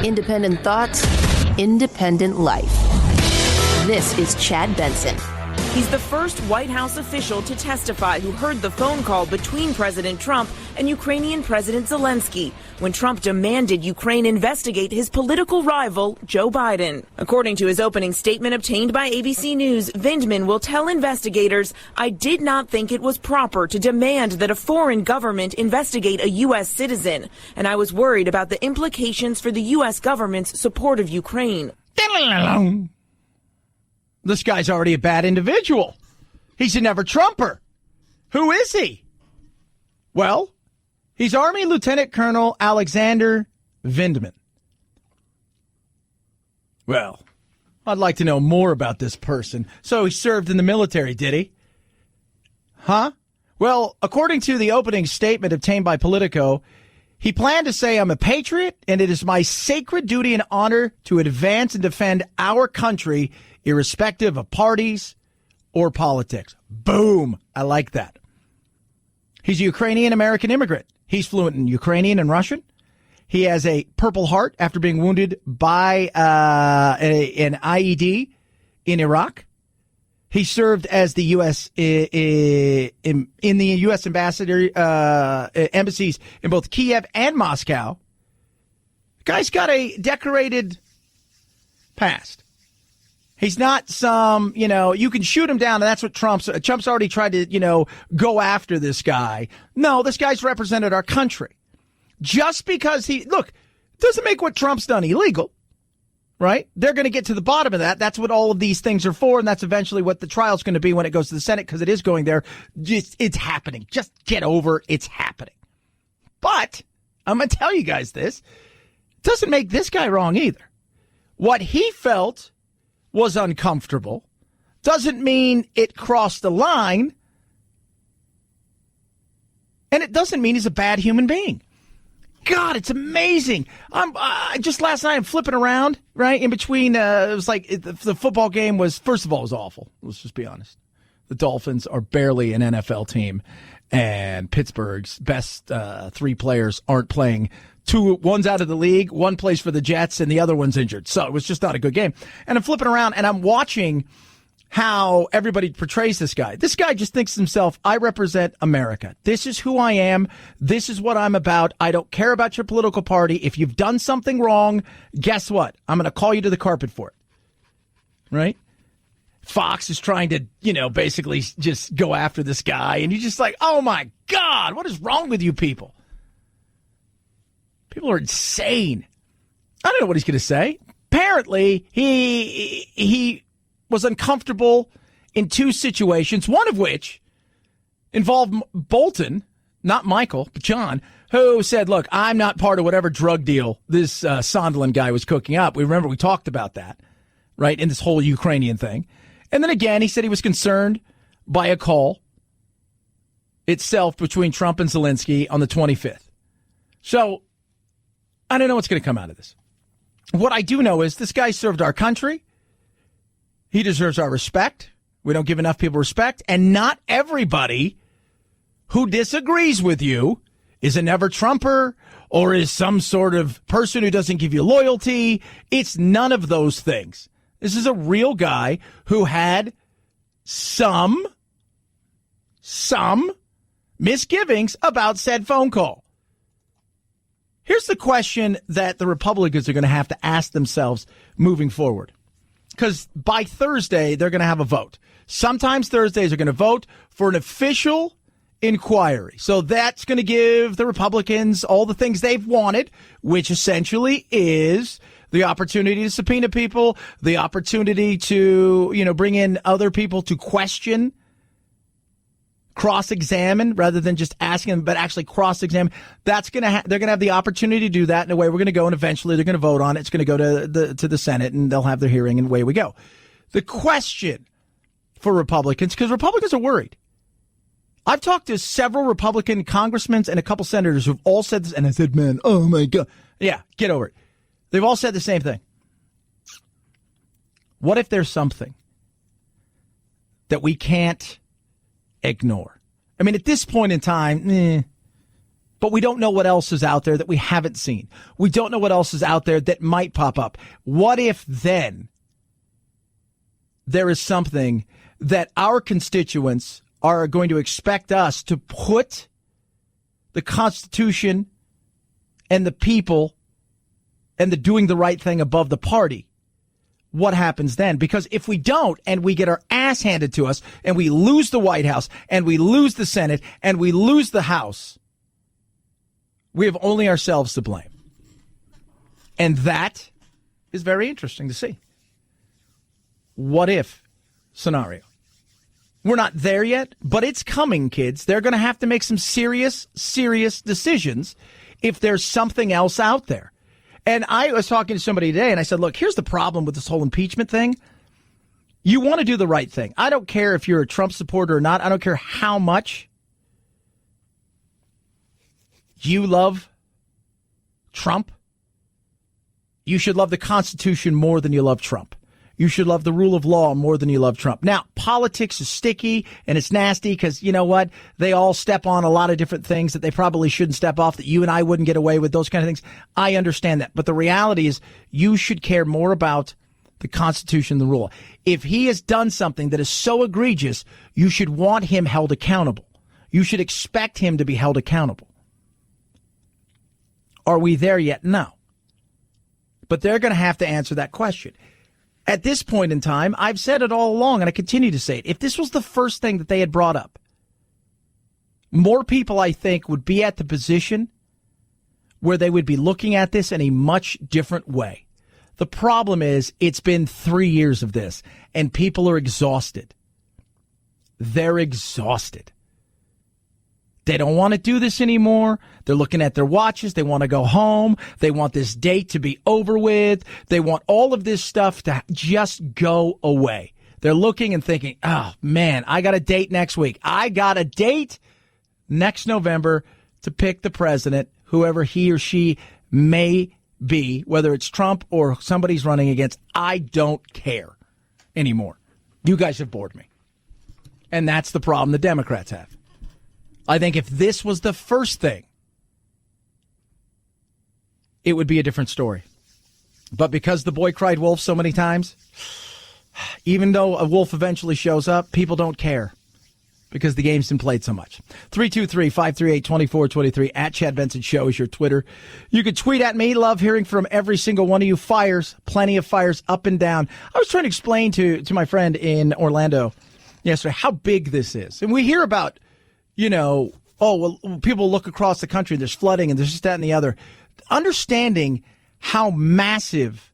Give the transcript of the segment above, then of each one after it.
Independent thoughts, independent life. This is Chad Benson. He's the first White House official to testify who heard the phone call between President Trump and Ukrainian President Zelensky when Trump demanded Ukraine investigate his political rival, Joe Biden. According to his opening statement obtained by ABC News, Vindman will tell investigators, "I did not think it was proper to demand that a foreign government investigate a U.S. citizen, and I was worried about the implications for the U.S. government's support of Ukraine." This guy's already a bad individual. He's a never-Trumper. Who is he? Well, he's Army Lieutenant Colonel Alexander Vindman. Well, I'd like to know more about this person. So he served in the military, did he? Huh? Well, according to the opening statement obtained by Politico, he planned to say, "I'm a patriot, and it is my sacred duty and honor to advance and defend our country irrespective of parties or politics." Boom. I like that. He's a Ukrainian-American immigrant. He's fluent in Ukrainian and Russian. He has a Purple Heart after being wounded by an IED in Iraq. He served as the U.S. in the U.S. embassies in both Kiev and Moscow. The guy's got a decorated past. He's not some, you can shoot him down, and that's what Trump's already tried to, go after this guy. No, this guy's represented our country. Just because doesn't make what Trump's done illegal, right? They're going to get to the bottom of that. That's what all of these things are for, and that's eventually what the trial's going to be when it goes to the Senate, because it is going there. It's happening. Just get over it's happening. But I'm going to tell you guys this. It doesn't make this guy wrong either. What he felt was uncomfortable doesn't mean it crossed the line, and it doesn't mean he's a bad human being. God, it's amazing. Just last night I'm flipping around, right, in between. It was like the football game was, first of all, it was awful. Let's just be honest. The Dolphins are barely an NFL team, and Pittsburgh's best three players aren't playing. One's out of the league, one plays for the Jets, and the other one's injured. So it was just not a good game. And I'm flipping around, and I'm watching how everybody portrays this guy. This guy just thinks to himself, I represent America. This is who I am. This is what I'm about. I don't care about your political party. If you've done something wrong, guess what? I'm going to call you to the carpet for it. Right? Fox is trying to, basically just go after this guy. And you're just like, oh, my God, what is wrong with you people? People are insane. I don't know what he's going to say. Apparently, he was uncomfortable in two situations, one of which involved Bolton, not Michael, but John, who said, look, I'm not part of whatever drug deal this Sondland guy was cooking up. We talked about that, right, in this whole Ukrainian thing. And then again, he said he was concerned by a call itself between Trump and Zelensky on the 25th. So I don't know what's going to come out of this. What I do know is this guy served our country. He deserves our respect. We don't give enough people respect. And not everybody who disagrees with you is a never-Trumper or is some sort of person who doesn't give you loyalty. It's none of those things. This is a real guy who had some misgivings about said phone call. Here's the question that the Republicans are going to have to ask themselves moving forward. Because by Thursday, they're going to have a vote. Sometimes Thursdays are going to vote for an official inquiry. So that's going to give the Republicans all the things they've wanted, which essentially is the opportunity to subpoena people, the opportunity to, bring in other people to question, cross-examine rather than just asking them, but actually cross-examine. That's they're going to have the opportunity to do that in a way we're going to go, and eventually they're going to vote on it. It's going to go to the Senate, and they'll have their hearing, and away we go. The question for Republicans, because Republicans are worried. I've talked to several Republican congressmen and a couple senators who've all said this, and I said, man, oh my God. Yeah, get over it. They've all said the same thing. What if there's something that we can't ignore? I mean, at this point in time, But we don't know what else is out there that we haven't seen. We don't know what else is out there that might pop up. What if then there is something that our constituents are going to expect us to put the Constitution and the people and the doing the right thing above the party? What happens then? Because if we don't, and we get our ass handed to us, and we lose the White House, and we lose the Senate, and we lose the House, we have only ourselves to blame. And that is very interesting to see. What if scenario? We're not there yet, but it's coming, kids. They're going to have to make some serious decisions if there's something else out there. And I was talking to somebody today, and I said, look, here's the problem with this whole impeachment thing. You want to do the right thing. I don't care if you're a Trump supporter or not. I don't care how much you love Trump. You should love the Constitution more than you love Trump. You should love the rule of law more than you love Trump. Now, politics is sticky and it's nasty because, you know what? They all step on a lot of different things that they probably shouldn't step off, that you and I wouldn't get away with, those kind of things. I understand that. But the reality is you should care more about the Constitution, the rule. If he has done something that is so egregious, you should want him held accountable. You should expect him to be held accountable. Are we there yet? No. But they're going to have to answer that question. At this point in time, I've said it all along, and I continue to say it. If this was the first thing that they had brought up, more people, I think, would be at the position where they would be looking at this in a much different way. The problem is it's been 3 years of this, and people are exhausted. They're exhausted. They don't want to do this anymore. They're looking at their watches. They want to go home. They want this date to be over with. They want all of this stuff to just go away. They're looking and thinking, oh, man, I got a date next week. I got a date next November to pick the president, whoever he or she may be, whether it's Trump or somebody's running against. I don't care anymore. You guys have bored me. And that's the problem the Democrats have. I think if this was the first thing, it would be a different story. But because the boy cried wolf so many times, even though a wolf eventually shows up, people don't care because the game's been played so much. 323-538-2423 at Chad Benson Show is your Twitter. You can tweet at me. Love hearing from every single one of you. Fires, plenty of fires up and down. I was trying to explain to my friend in Orlando yesterday how big this is. And we hear about, you know, oh, well, people look across the country, there's flooding and there's just that and the other. Understanding how massive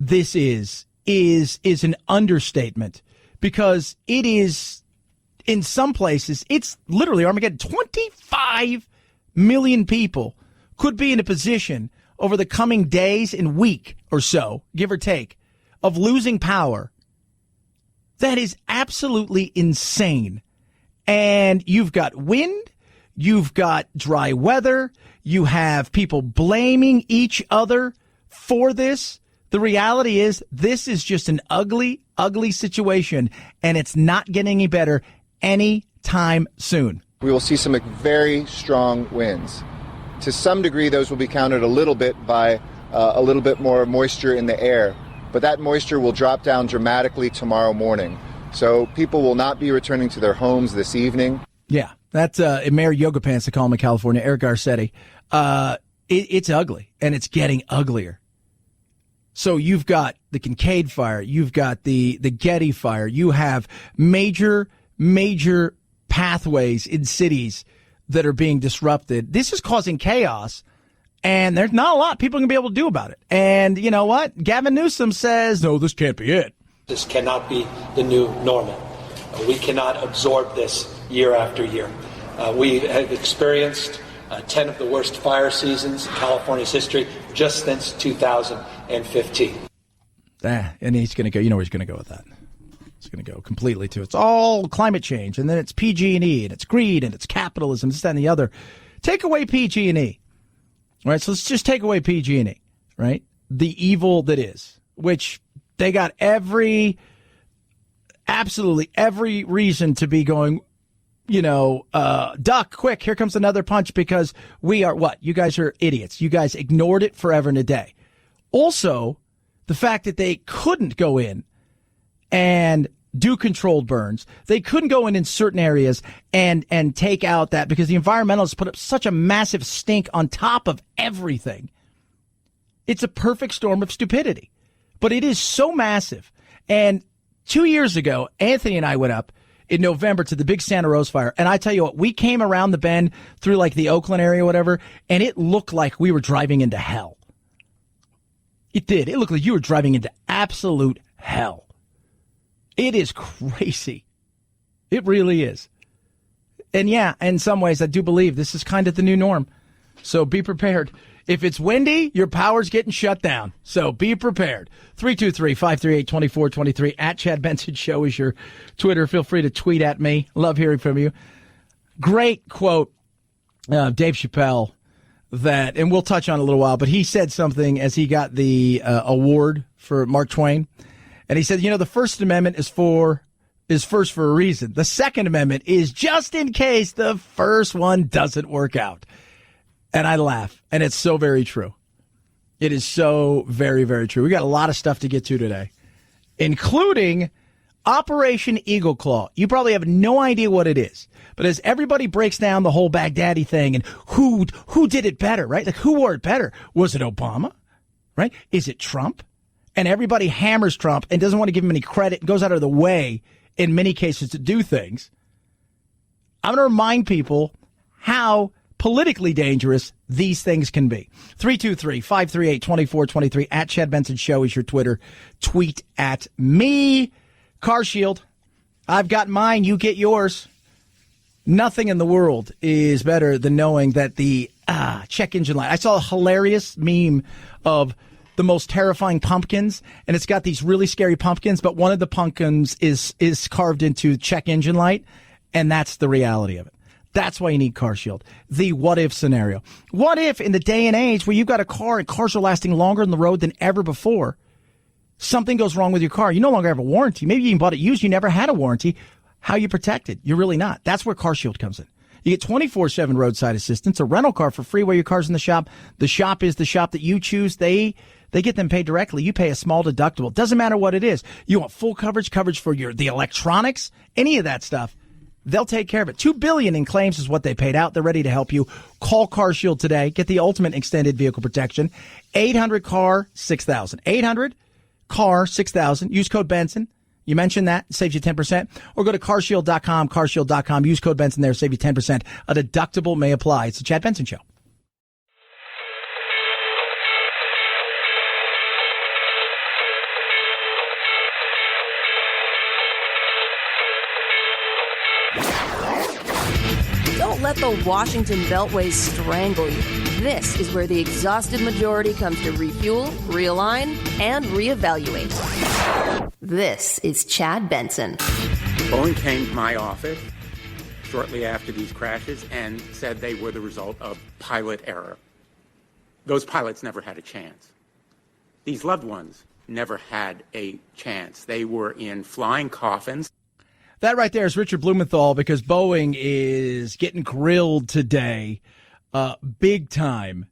this is an understatement because it is, in some places, it's literally Armageddon. 25 million people could be in a position over the coming days and week or so, give or take, of losing power. That is absolutely insane. And you've got wind, you've got dry weather, you have people blaming each other for this. The reality is this is just an ugly, ugly situation, and it's not getting any better anytime soon. We will see some very strong winds. To some degree, those will be countered a little bit by a little bit more moisture in the air, but that moisture will drop down dramatically tomorrow morning. So people will not be returning to their homes this evening. Yeah, that's Mayor Yoga Pants, they call him in California, Eric Garcetti. It's ugly, and it's getting uglier. So you've got the Kincaid fire, you've got the Getty fire, you have major pathways in cities that are being disrupted. This is causing chaos, and there's not a lot people can be able to do about it. And you know what? Gavin Newsom says, no, this can't be it. This cannot be the new normal. We cannot absorb this year after year. We have experienced 10 of the worst fire seasons in California's history just since 2015. And he's going to go, you know where he's going to go with that. He's going to go completely to it's all climate change, and then it's PG&E, and it's greed, and it's capitalism, this, that, and the other. Take away PG&E. Right, so let's just take away PG&E, right? The evil that is, which they got absolutely every reason to be going, duck, quick, here comes another punch because we are what? You guys are idiots. You guys ignored it forever and a day. Also, the fact that they couldn't go in and do controlled burns. They couldn't go in certain areas and take out that because the environmentalists put up such a massive stink on top of everything. It's a perfect storm of stupidity, but it is so massive. And 2 years ago, Anthony and I went up in November to the big Santa Rosa fire. And I tell you what, we came around the bend through like the Oakland area or whatever, and it looked like we were driving into hell. It did. It looked like you were driving into absolute hell. It is crazy. It really is. And yeah, in some ways, I do believe this is kind of the new norm. So be prepared. If it's windy, your power's getting shut down. So be prepared. 323-538-2423. At Chad Benson Show is your Twitter. Feel free to tweet at me. Love hearing from you. Great quote, Dave Chappelle, that, and we'll touch on in a little while, but he said something as he got the award for Mark Twain. And he said, the First Amendment is first for a reason. The Second Amendment is just in case the first one doesn't work out. And I laugh. And it's so very true. It is so very, very true. We got a lot of stuff to get to today, including Operation Eagle Claw. You probably have no idea what it is. But as everybody breaks down the whole Baghdadi thing and who did it better, right? Like, who wore it better? Was it Obama, right? Is it Trump? And everybody hammers Trump and doesn't want to give him any credit and goes out of the way in many cases to do things. I'm going to remind people how politically dangerous these things can be. 323-538-2423. At Chad Benson Show is your Twitter. Tweet at me. Car Shield. I've got mine. You get yours. Nothing in the world is better than knowing that the check engine light. I saw a hilarious meme of the most terrifying pumpkins, and it's got these really scary pumpkins, but one of the pumpkins is carved into check engine light, and that's the reality of it. That's why you need Car Shield. The what-if scenario. What if in the day and age where you've got a car and cars are lasting longer on the road than ever before, something goes wrong with your car? You no longer have a warranty. Maybe you even bought it used. You never had a warranty. How are you protected? You're really not. That's where Car Shield comes in. You get 24/7 roadside assistance, a rental car for free while your car's in the shop. The shop is the shop that you choose. They get them paid directly. You pay a small deductible. Doesn't matter what it is. You want full coverage for the electronics, any of that stuff. They'll take care of it. $2 billion in claims is what they paid out. They're ready to help you. Call Car Shield today. Get the ultimate extended vehicle protection. 800-CAR-6000. 800-CAR-6000. Use code Benson. You mentioned that. It saves you 10%. Or go to carshield.com, carshield.com. Use code Benson there. Save you 10%. A deductible may apply. It's the Chad Benson Show. Don't let the Washington Beltway strangle you. This is where the exhausted majority comes to refuel, realign, and reevaluate. This is Chad Benson. Boeing came to my office shortly after these crashes and said they were the result of pilot error. Those pilots never had a chance. These loved ones never had a chance. They were in flying coffins. That right there is Richard Blumenthal, because Boeing is getting grilled today big time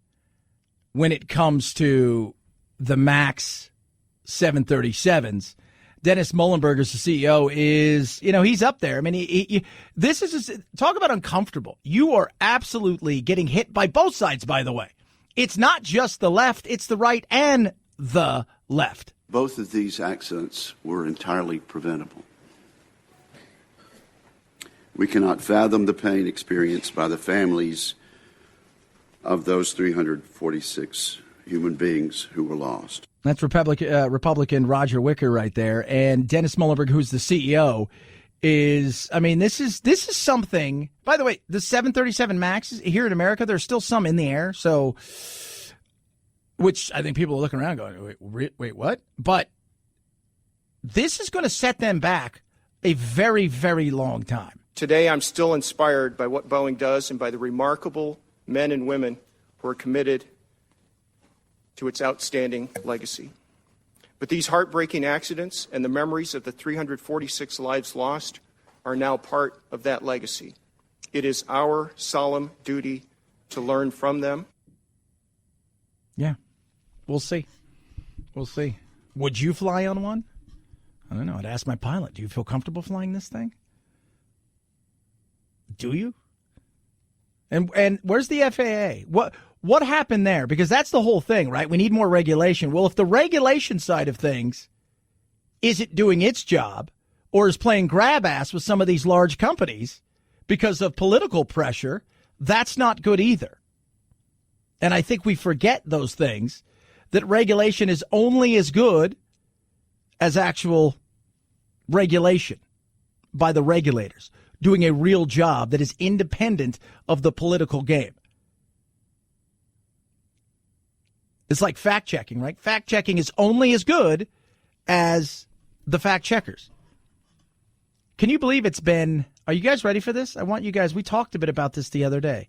when it comes to the MAX 737s. Dennis Muhlenberg, as the CEO, is, he's up there. I mean, this is just, talk about uncomfortable. You are absolutely getting hit by both sides, by the way. It's not just the left, it's the right and the left. Both of these accidents were entirely preventable. We cannot fathom the pain experienced by the families of those 346 human beings who were lost. That's Republican Roger Wicker right there. And Dennis Muhlenberg, who's the CEO, is, this is something. By the way, the 737 MAX here in America, there's still some in the air. So, which I think people are looking around going, wait, what? But this is going to set them back a very, very long time. Today, I'm still inspired by what Boeing does and by the remarkable men and women who are committed to its outstanding legacy. But these heartbreaking accidents and the memories of the 346 lives lost are now part of that legacy. It is our solemn duty to learn from them. Yeah, we'll see. We'll see. Would you fly on one? I don't know. I'd ask my pilot, do you feel comfortable flying this thing? Do you? And where's the FAA? What happened there? Because that's the whole thing, right? We need more regulation. Well, if the regulation side of things isn't doing its job or is playing grab ass with some of these large companies because of political pressure, that's not good either. And I think we forget those things, that regulation is only as good as actual regulation by the regulators, doing a real job that is independent of the political game. It's like fact checking, right? Fact checking is only as good as the fact checkers. Can you believe it's been, are you guys ready for this? I want you guys, we talked a bit about this the other day.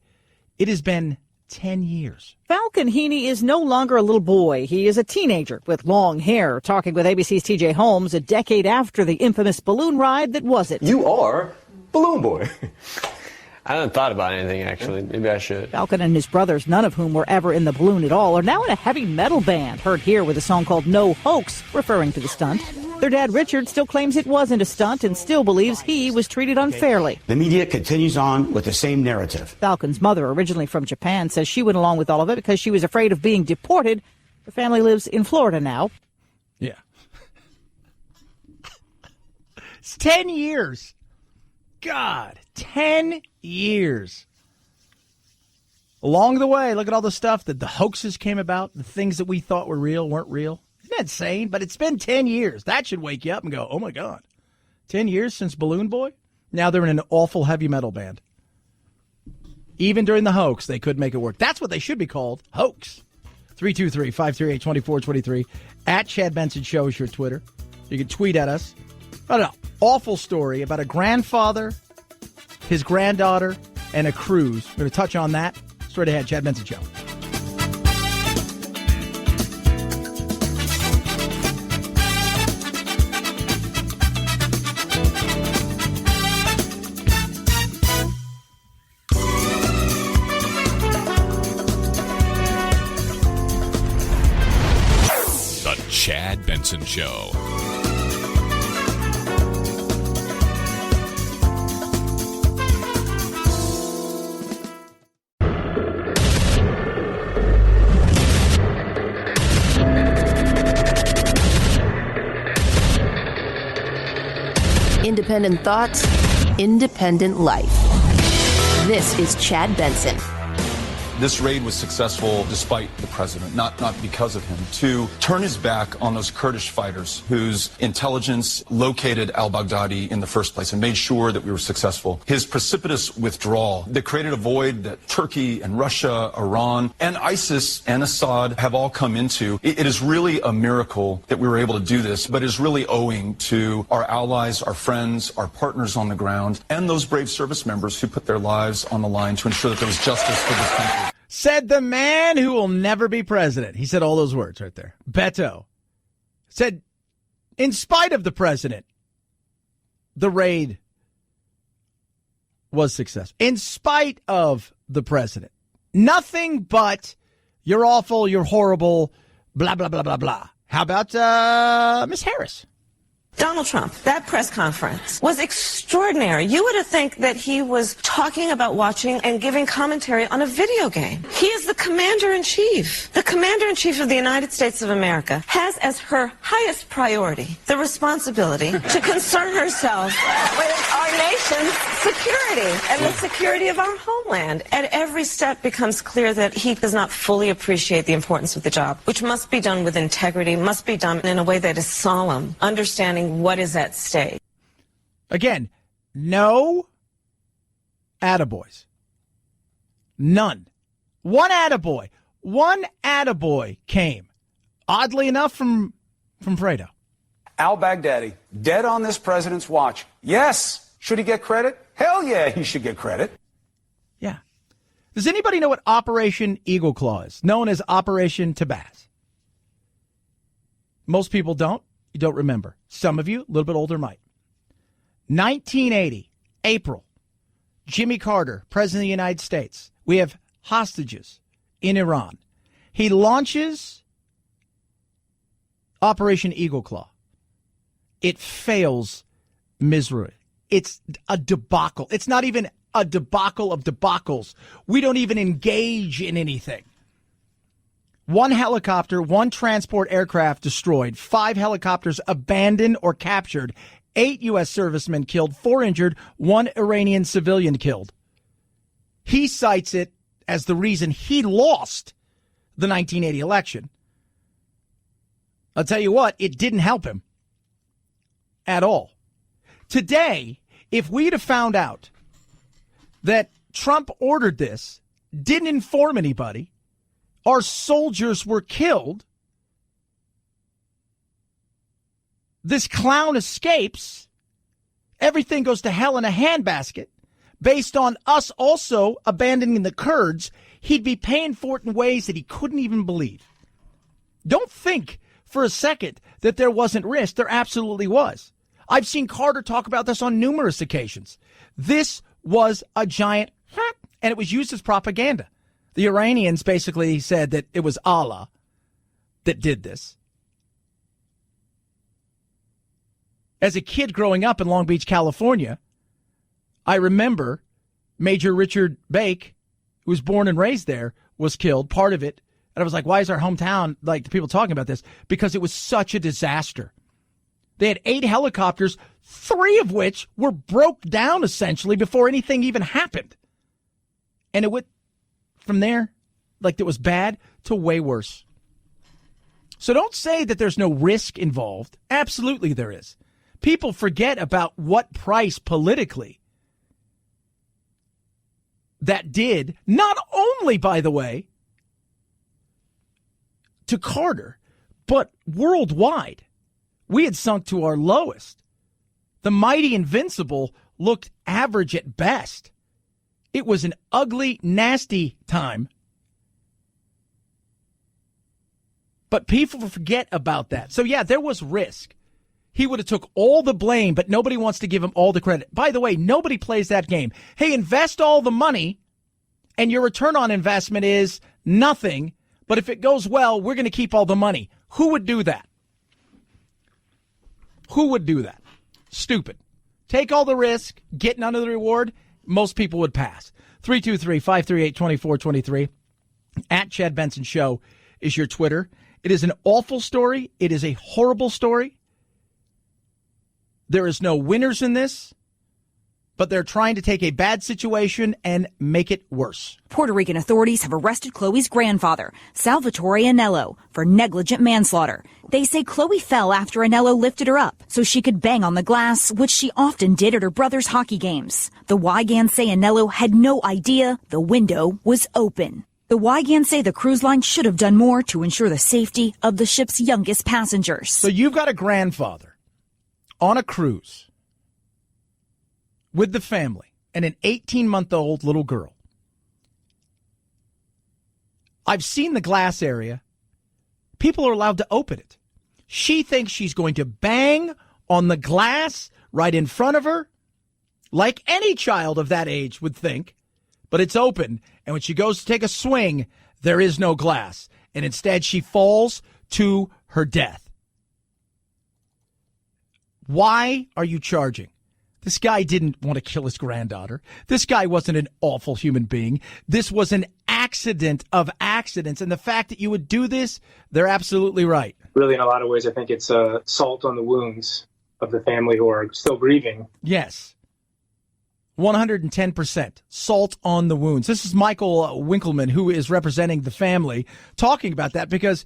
It has been 10 years. Falcon Heaney is no longer a little boy. He is a teenager with long hair, talking with ABC's TJ Holmes a decade after the infamous balloon ride that was it. You are Balloon Boy. I haven't thought about anything, actually. Maybe I should. Falcon and his brothers, none of whom were ever in the balloon at all, are now in a heavy metal band, heard here with a song called No Hoax, referring to the stunt. Their dad, Richard, still claims it wasn't a stunt and still believes he was treated unfairly. The media continues on with the same narrative. Falcon's mother, originally from Japan, says she went along with all of it because she was afraid of being deported. The family lives in Florida now. Yeah. It's 10 years. God, 10 years. Along the way, look at all the stuff that the hoaxes came about, the things that we thought were real weren't real. Isn't that insane? But it's been 10 years. That should wake you up and go, oh, my God. 10 years since Balloon Boy? Now they're in an awful heavy metal band. Even during the hoax, they could make it work. That's what they should be called, hoax. 323-538-2423. At Chad Benson Show is your Twitter. You can tweet at us. I don't know. Awful story about a grandfather, his granddaughter, and a cruise. We're going to touch on that. Straight ahead, Chad Benson Show. The Chad Benson Show. Independent thoughts, independent life. This is Chad Benson. This raid was successful despite the president, not because of him, to turn his back on those Kurdish fighters whose intelligence located al-Baghdadi in the first place and made sure that we were successful. His precipitous withdrawal that created a void that Turkey and Russia, Iran, and ISIS and Assad have all come into. It is really a miracle that we were able to do this, but it is really owing to our allies, our friends, our partners on the ground, and those brave service members who put their lives on the line to ensure that there was justice for this country. Said the man who will never be president. He said all those words right there. Beto said, in spite of the president, the raid was successful. In spite of the president. Nothing but you're awful, you're horrible, blah, blah, blah, blah, blah. How about Miss Harris? Donald Trump, that press conference was extraordinary. You would have think that he was talking about watching and giving commentary on a video game. He is the commander-in-chief. The commander-in-chief of the United States of America has as her highest priority the responsibility to concern herself with our nation's security and the security of our homeland. At every step becomes clear that he does not fully appreciate the importance of the job, which must be done with integrity, must be done in a way that is solemn, understanding what is at stake. Again, no attaboys. None. One attaboy. One attaboy came, oddly enough, from Fredo. Al-Baghdadi, dead on this president's watch. Yes. Should he get credit? Hell yeah, he should get credit. Yeah. Does anybody know what Operation Eagle Claw is? Known as Operation Tabaz. Most people don't. You don't remember. Some of you, a little bit older, might. 1980, April. Jimmy Carter, President of the United States. We have hostages in Iran. He launches Operation Eagle Claw. It fails miserably. It's a debacle. It's not even a debacle of debacles. We don't even engage in anything. 1 helicopter, 1 transport aircraft destroyed, 5 helicopters abandoned or captured, 8 U.S. servicemen killed, 4 injured, 1 Iranian civilian killed. He cites it as the reason he lost the 1980 election. I'll tell you what, it didn't help him at all. Today, if we'd have found out that Trump ordered this, didn't inform anybody, our soldiers were killed, this clown escapes, everything goes to hell in a handbasket, based on us also abandoning the Kurds, he'd be paying for it in ways that he couldn't even believe. Don't think for a second that there wasn't risk. There absolutely was. I've seen Carter talk about this on numerous occasions. This was a giant, and it was used as propaganda. The Iranians basically said that it was Allah that did this. As a kid growing up in Long Beach, California, I remember Major Richard Bake, who was born and raised there, was killed, part of it. And I was like, why is our hometown, like, the people talking about this? Because it was such a disaster. They had 8 helicopters, 3 of which were broke down essentially before anything even happened. And it went from there, like it was bad, to way worse. So don't say that there's no risk involved. Absolutely there is. People forget about what price politically that did, not only, by the way, to Carter, but worldwide. We had sunk to our lowest. The mighty Invincible looked average at best. It was an ugly, nasty time. But people forget about that. So, yeah, there was risk. He would have took all the blame, but nobody wants to give him all the credit. By the way, nobody plays that game. Hey, invest all the money, and your return on investment is nothing. But if it goes well, we're going to keep all the money. Who would do that? Who would do that? Stupid. Take all the risk, get none of the reward. Most people would pass. 323-538-2423. At Chad Benson Show is your Twitter. It is an awful story. It is a horrible story. There is no winners in this, but they're trying to take a bad situation and make it worse. Puerto Rican authorities have arrested Chloe's grandfather, Salvatore Anello, for negligent manslaughter. They say Chloe fell after Anello lifted her up so she could bang on the glass, which she often did at her brother's hockey games. The Wygans say Anello had no idea the window was open. The Wygans say the cruise line should have done more to ensure the safety of the ship's youngest passengers. So you've got a grandfather on a cruise with the family and an 18-month-old little girl. I've seen the glass area. People are allowed to open it. She thinks she's going to bang on the glass right in front of her, like any child of that age would think, but it's open. And when she goes to take a swing, there is no glass. And instead, she falls to her death. Why are you charging? This guy didn't want to kill his granddaughter. This guy wasn't an awful human being. This was an accident of accidents. And the fact that you would do this, they're absolutely right. Really, in a lot of ways, I think it's salt on the wounds of the family who are still grieving. Yes. 110% salt on the wounds. This is Michael Winkleman, who is representing the family, talking about that because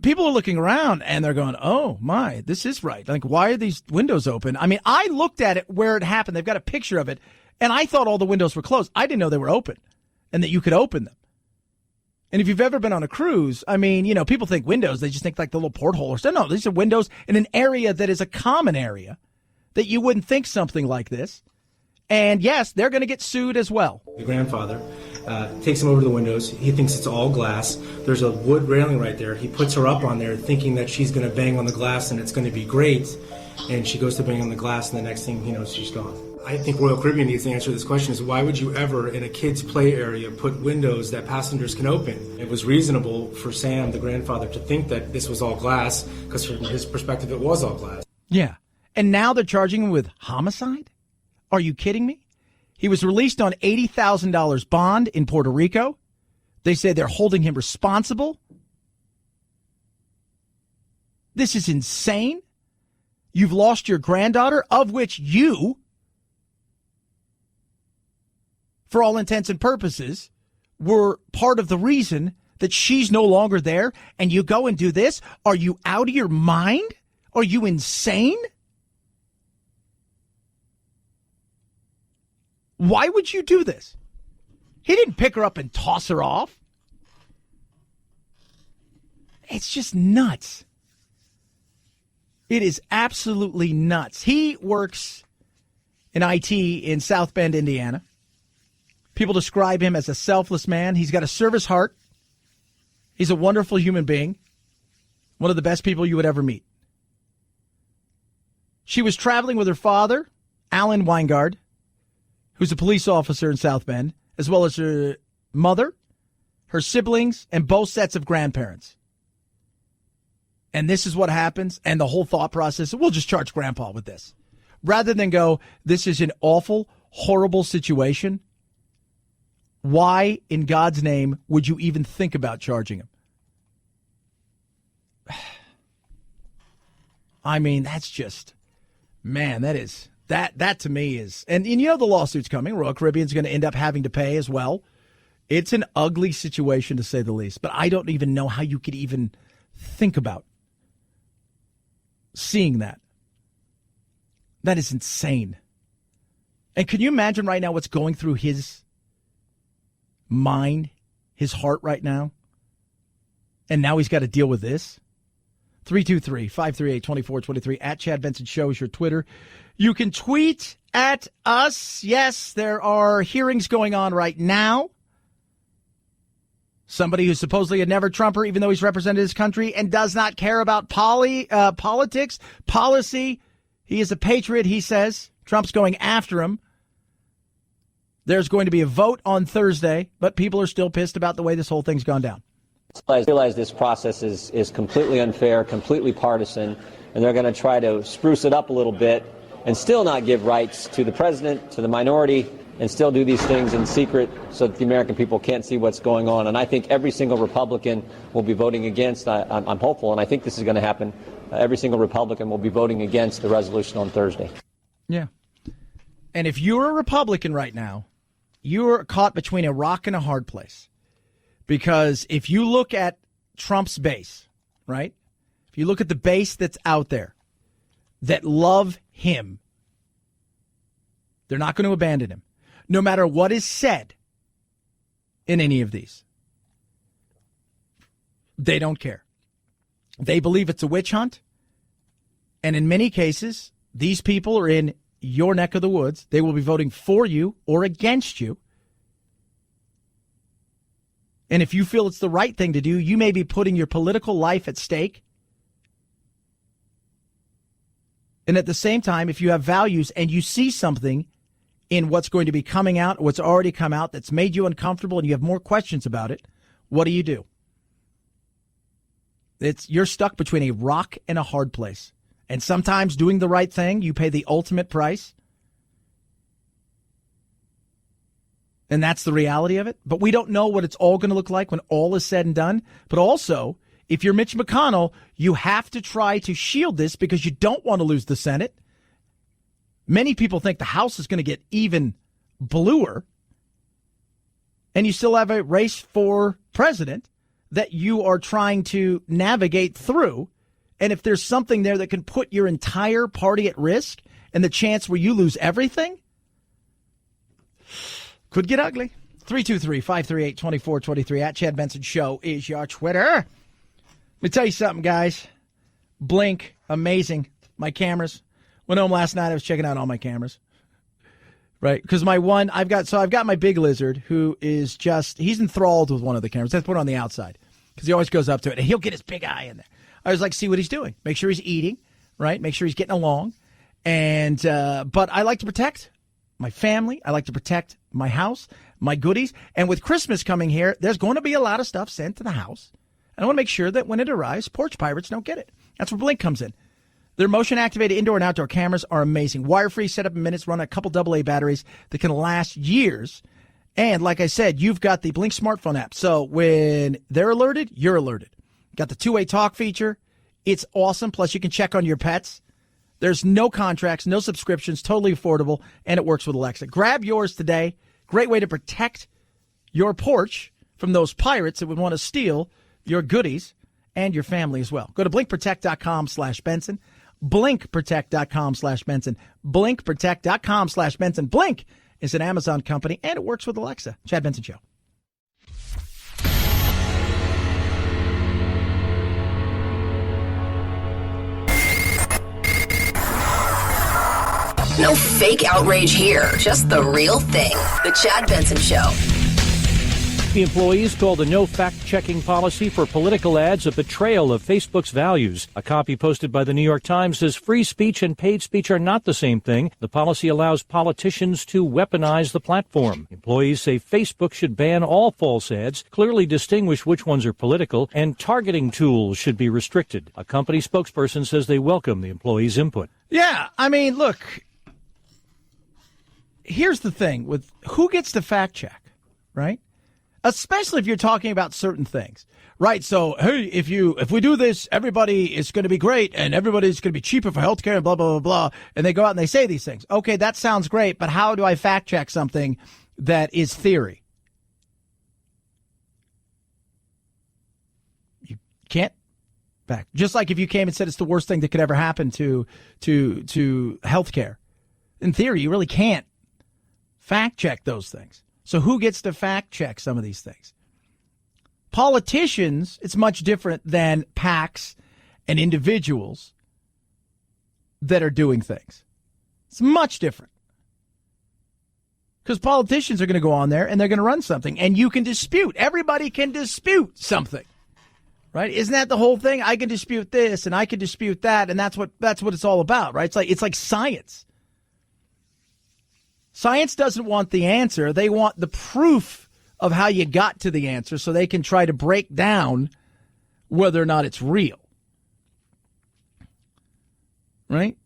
people are looking around and they're going, oh, my, this is right. Like, why are these windows open? I mean, I looked at it where it happened. They've got a picture of it, and I thought all the windows were closed. I didn't know they were open and that you could open them. And if you've ever been on a cruise, I mean, you know, people think windows. They just think like the little porthole or something. No, these are windows in an area that is a common area that you wouldn't think something like this. And, yes, they're going to get sued as well. The grandfather takes him over to the windows. He thinks it's all glass. There's a wood railing right there. He puts her up on there thinking that she's going to bang on the glass and it's going to be great. and she goes to bang on the glass, and the next thing he knows, she's gone. I think Royal Caribbean needs to answer this question is why would you ever, in a kid's play area, put windows that passengers can open? It was reasonable for Sam, the grandfather, to think that this was all glass, because from his perspective, it was all glass. Yeah. And now they're charging him with homicide? Are you kidding me? He was released on $80,000 bond in Puerto Rico. They say they're holding him responsible. This is insane. You've lost your granddaughter, of which you, for all intents and purposes, were part of the reason that she's no longer there, and you go and do this? Are you out of your mind? Are you insane? Why would you do this? He didn't pick her up and toss her off. It's just nuts. It is absolutely nuts. He works in IT in South Bend, Indiana. People describe him as a selfless man. He's got a service heart. He's a wonderful human being. One of the best people you would ever meet. She was traveling with her father, Alan Weingard, who's a police officer in South Bend, as well as her mother, her siblings, and both sets of grandparents. And this is what happens, and the whole thought process, we'll just charge Grandpa with this. Rather than go, this is an awful, horrible situation, why in God's name would you even think about charging him? I mean, that's just, man, that to me is, and you know the lawsuit's coming. Royal Caribbean's going to end up having to pay as well. It's an ugly situation, to say the least, but I don't even know how you could even think about seeing that. That is insane. And can you imagine right now what's going through his mind, his heart right now? And now he's got to deal with this. 323-538-2423 at Chad Benson Show is your Twitter. You can tweet at us. Yes, there are hearings going on right now. Somebody who's supposedly a never-Trumper, even though he's represented his country and does not care about politics, policy. He is a patriot, he says. Trump's going after him. There's going to be a vote on Thursday, but people are still pissed about the way this whole thing's gone down. I realize this process is completely unfair, completely partisan, and they're going to try to spruce it up a little bit and still not give rights to the president, to the minority, and still do these things in secret so that the American people can't see what's going on. And I think every single Republican will be voting against. I'm hopeful, and I think this is going to happen. Every single Republican will be voting against the resolution on Thursday. Yeah. And if you're a Republican right now, you're caught between a rock and a hard place. Because if you look at Trump's base, right? If you look at the base that's out there that love him, they're not going to abandon him. No matter what is said in any of these. They don't care. They believe it's a witch hunt. And in many cases, these people are in your neck of the woods. They will be voting for you or against you. And if you feel it's the right thing to do, you may be putting your political life at stake. And at the same time, if you have values and you see something in what's going to be coming out, what's already come out that's made you uncomfortable and you have more questions about it, what do? You're stuck between a rock and a hard place. And sometimes doing the right thing, you pay the ultimate price. And that's the reality of it. But we don't know what it's all going to look like when all is said and done. But also, if you're Mitch McConnell, you have to try to shield this because you don't want to lose the Senate. Many people think the House is going to get even bluer. And you still have a race for president that you are trying to navigate through. And if there's something there that can put your entire party at risk and the chance where you lose everything, could get ugly. 323-538-2423 at Chad Benson Show is your Twitter. Let me tell you something, guys. Blink, amazing. My cameras. Went home last night. I was checking out all my cameras. Right? Because I've got my big lizard who is he's enthralled with one of the cameras. Let's put it on the outside because he always goes up to it and he'll get his big eye in there. I was like, see what he's doing. Make sure he's eating. right? Make sure he's getting along. And but I like to protect my family. I like to protect my house, my goodies. And with Christmas coming here, there's going to be a lot of stuff sent to the house. And I want to make sure that when it arrives, porch pirates don't get it. That's where Blink comes in. Their motion-activated indoor and outdoor cameras are amazing. Wire-free, set up in minutes, run a couple AA batteries that can last years. And like I said, you've got the Blink smartphone app. So when they're alerted, you're alerted. Got the two-way talk feature. It's awesome. Plus, you can check on your pets. There's no contracts, no subscriptions, totally affordable, and it works with Alexa. Grab yours today. Great way to protect your porch from those pirates that would want to steal your goodies and your family as well. Go to blinkprotect.com/Benson. Blinkprotect.com/Benson. Blinkprotect.com/Benson. Blink is an Amazon company, and it works with Alexa. Chad Benson Show. No fake outrage here, just the real thing. The Chad Benson Show. The employees called the no fact-checking policy for political ads a betrayal of Facebook's values. A copy posted by the New York Times says free speech and paid speech are not the same thing. The policy allows politicians to weaponize the platform. Employees say Facebook should ban all false ads, clearly distinguish which ones are political, and targeting tools should be restricted. A company spokesperson says they welcome the employees' input. Yeah, I mean, look, here's the thing with who gets to fact check, right? Especially if you're talking about certain things, right? So, hey, if we do this, everybody is going to be great and everybody's going to be cheaper for healthcare and blah, blah, blah, blah. And they go out and they say these things. Okay, that sounds great, but how do I fact check something that is theory? You can't fact. Just like if you came and said it's the worst thing that could ever happen to healthcare. In theory, you really can't fact check those things. So who gets to fact check some of these things? Politicians, it's much different than PACs and individuals that are doing things. It's much different. Because politicians are going to go on there and they're going to run something and you can dispute. Everybody can dispute something. Right? Isn't that the whole thing? I can dispute this and I can dispute that, and that's what it's all about, right? It's like science. Science doesn't want the answer. They want the proof of how you got to the answer so they can try to break down whether or not it's real. Right?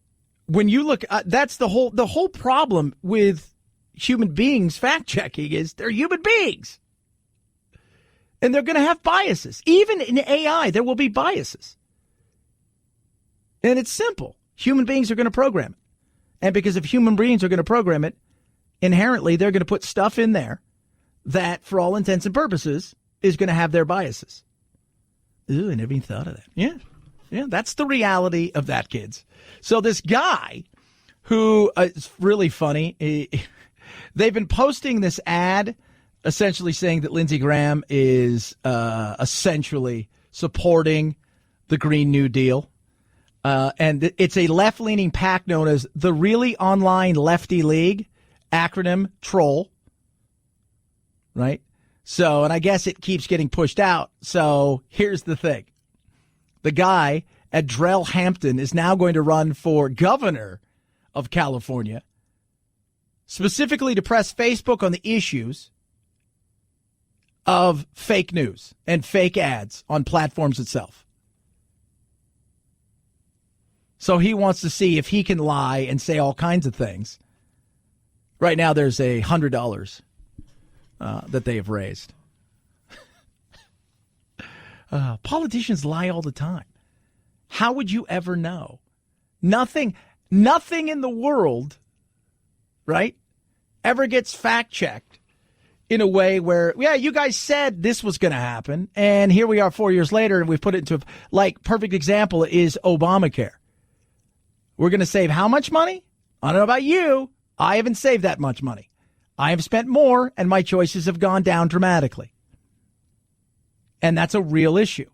When you look, that's the whole problem with human beings fact-checking is they're human beings. And they're going to have biases. Even in AI, there will be biases. And it's simple. Human beings are going to program it. And because if human beings are going to program it, inherently, they're going to put stuff in there that, for all intents and purposes, is going to have their biases. Ooh, I never even thought of that. Yeah, that's the reality of that, kids. So this guy who is really funny, they've been posting this ad essentially saying that Lindsey Graham is essentially supporting the Green New Deal. And it's a left-leaning PAC known as the Really Online Lefty League. Acronym troll, right? So, and I guess it keeps getting pushed out. So here's the thing. The guy at Drell Hampton is now going to run for governor of California, specifically to press Facebook on the issues of fake news and fake ads on platforms itself. So he wants to see if he can lie and say all kinds of things. Right now, there's $100 that they have raised. Politicians lie all the time. How would you ever know? Nothing in the world, right, ever gets fact-checked in a way where, yeah, you guys said this was going to happen, and here we are 4 years later, and we've put it into, like, perfect example is Obamacare. We're going to save how much money? I don't know about you. I haven't saved that much money. I have spent more, and my choices have gone down dramatically. And that's a real issue.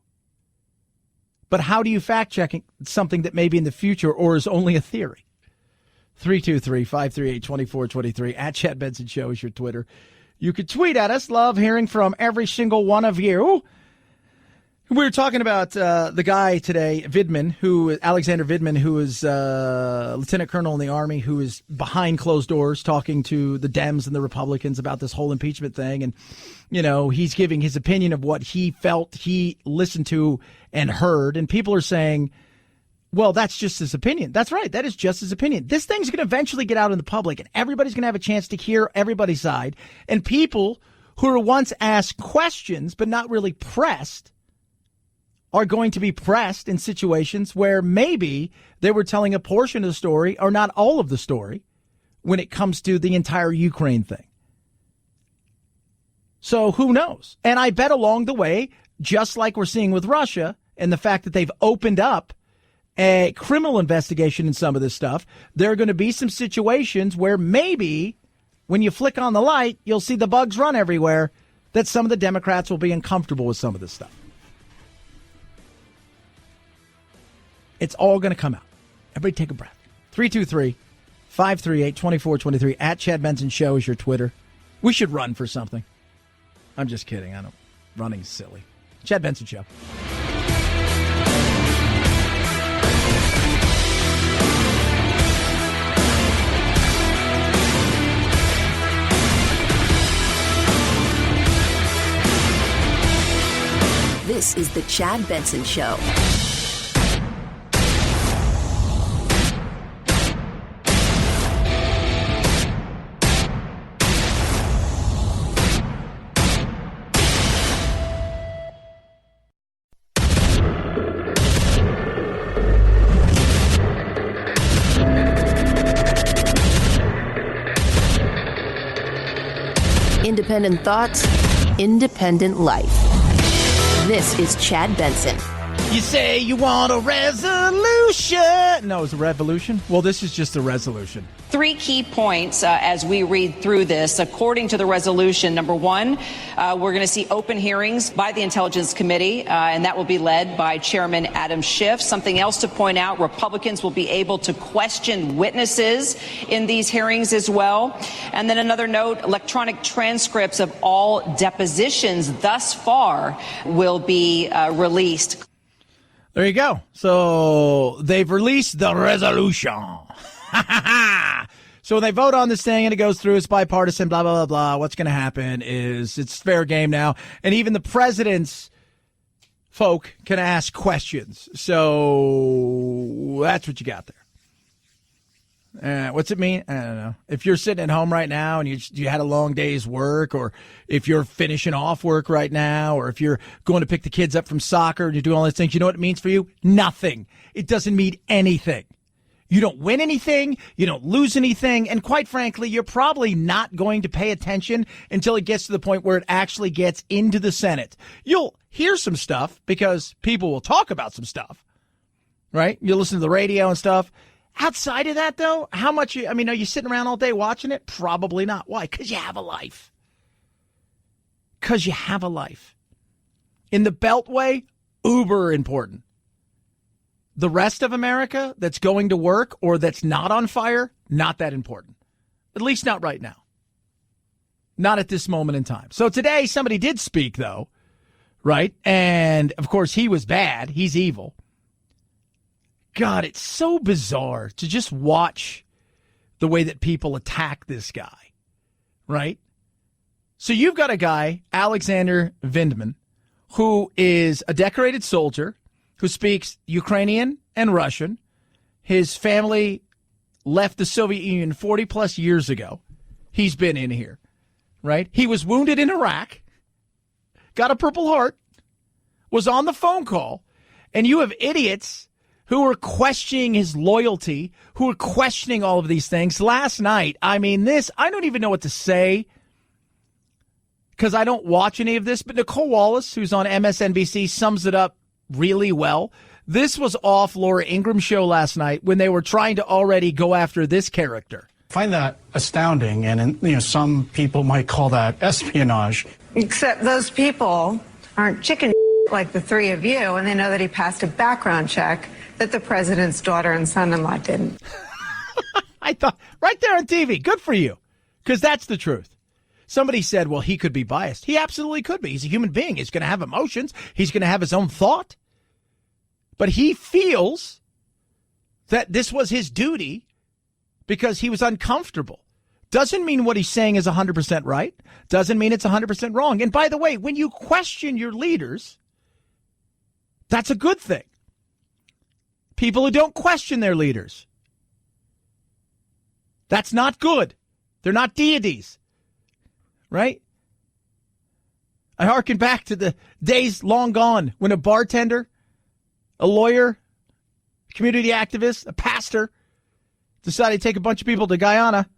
But how do you fact-check something that may be in the future or is only a theory? 323-538-2423. At Chad Benson Show is your Twitter. You could tweet at us. Love hearing from every single one of you. We were talking about the guy today, Alexander Vindman, who is lieutenant colonel in the Army, who is behind closed doors talking to the Dems and the Republicans about this whole impeachment thing. And, he's giving his opinion of what he felt he listened to and heard. And people are saying, well, that's just his opinion. That's right. That is just his opinion. This thing's going to eventually get out in the public, and everybody's going to have a chance to hear everybody's side. And people who were once asked questions but not really pressed are going to be pressed in situations where maybe they were telling a portion of the story or not all of the story when it comes to the entire Ukraine thing. So who knows? And I bet along the way, just like we're seeing with Russia and the fact that they've opened up a criminal investigation in some of this stuff, there are going to be some situations where maybe when you flick on the light, you'll see the bugs run everywhere, that some of the Democrats will be uncomfortable with some of this stuff. It's all going to come out. Everybody take a breath. 323-538-2423. At Chad Benson Show is your Twitter. We should run for something. I'm just kidding. Running's silly. Chad Benson Show. This is the Chad Benson Show. Independent thoughts, independent life. This is Chad Benson. You say you want a resolution. No, it's a revolution. Well, this is just a resolution. 3 key points as we read through this. According to the resolution, number one, we're going to see open hearings by the Intelligence Committee, and that will be led by Chairman Adam Schiff. Something else to point out, Republicans will be able to question witnesses in these hearings as well. And then another note, electronic transcripts of all depositions thus far will be released. There you go. So they've released the resolution. So when they vote on this thing and it goes through, it's bipartisan, blah, blah, blah, blah. What's going to happen is it's fair game now. And even the president's folk can ask questions. So that's what you got there. What's it mean? I don't know. If you're sitting at home right now and you had a long day's work, or if you're finishing off work right now, or if you're going to pick the kids up from soccer and you're doing all these things, you know what it means for you? Nothing. It doesn't mean anything. You don't win anything. You don't lose anything. And quite frankly, you're probably not going to pay attention until it gets to the point where it actually gets into the Senate. You'll hear some stuff because people will talk about some stuff, right? You listen to the radio and stuff. Outside of that, though, how much are you sitting around all day watching it? Probably not. Why? Because you have a life. Because you have a life. In the Beltway, uber important. The rest of America that's going to work or that's not on fire, not that important. At least not right now. Not at this moment in time. So today, somebody did speak, though, right? And, of course, he was bad. He's evil. God, it's so bizarre to just watch the way that people attack this guy, right? So you've got a guy, Alexander Vindman, who is a decorated soldier who speaks Ukrainian and Russian. His family left the Soviet Union 40-plus years ago. He's been in here, right? He was wounded in Iraq, got a Purple Heart, was on the phone call, and you have idiots who are questioning his loyalty, who are questioning all of these things. Last night, I don't even know what to say because I don't watch any of this, but Nicole Wallace, who's on MSNBC, sums it up really well. This was off Laura Ingram's show last night when they were trying to already go after this character. I find that astounding, and some people might call that espionage. Except those people aren't chicken like the three of you, and they know that he passed a background check that the president's daughter and son-in-law didn't. I thought, right there on TV, good for you, because that's the truth. Somebody said, well, he could be biased. He absolutely could be. He's a human being. He's going to have emotions. He's going to have his own thought. But he feels that this was his duty because he was uncomfortable. Doesn't mean what he's saying is 100% right. Doesn't mean it's 100% wrong. And by the way, when you question your leaders, that's a good thing. People who don't question their leaders, that's not good. They're not deities. Right? I hearken back to the days long gone when a bartender, a lawyer, community activist, a pastor decided to take a bunch of people to Guyana.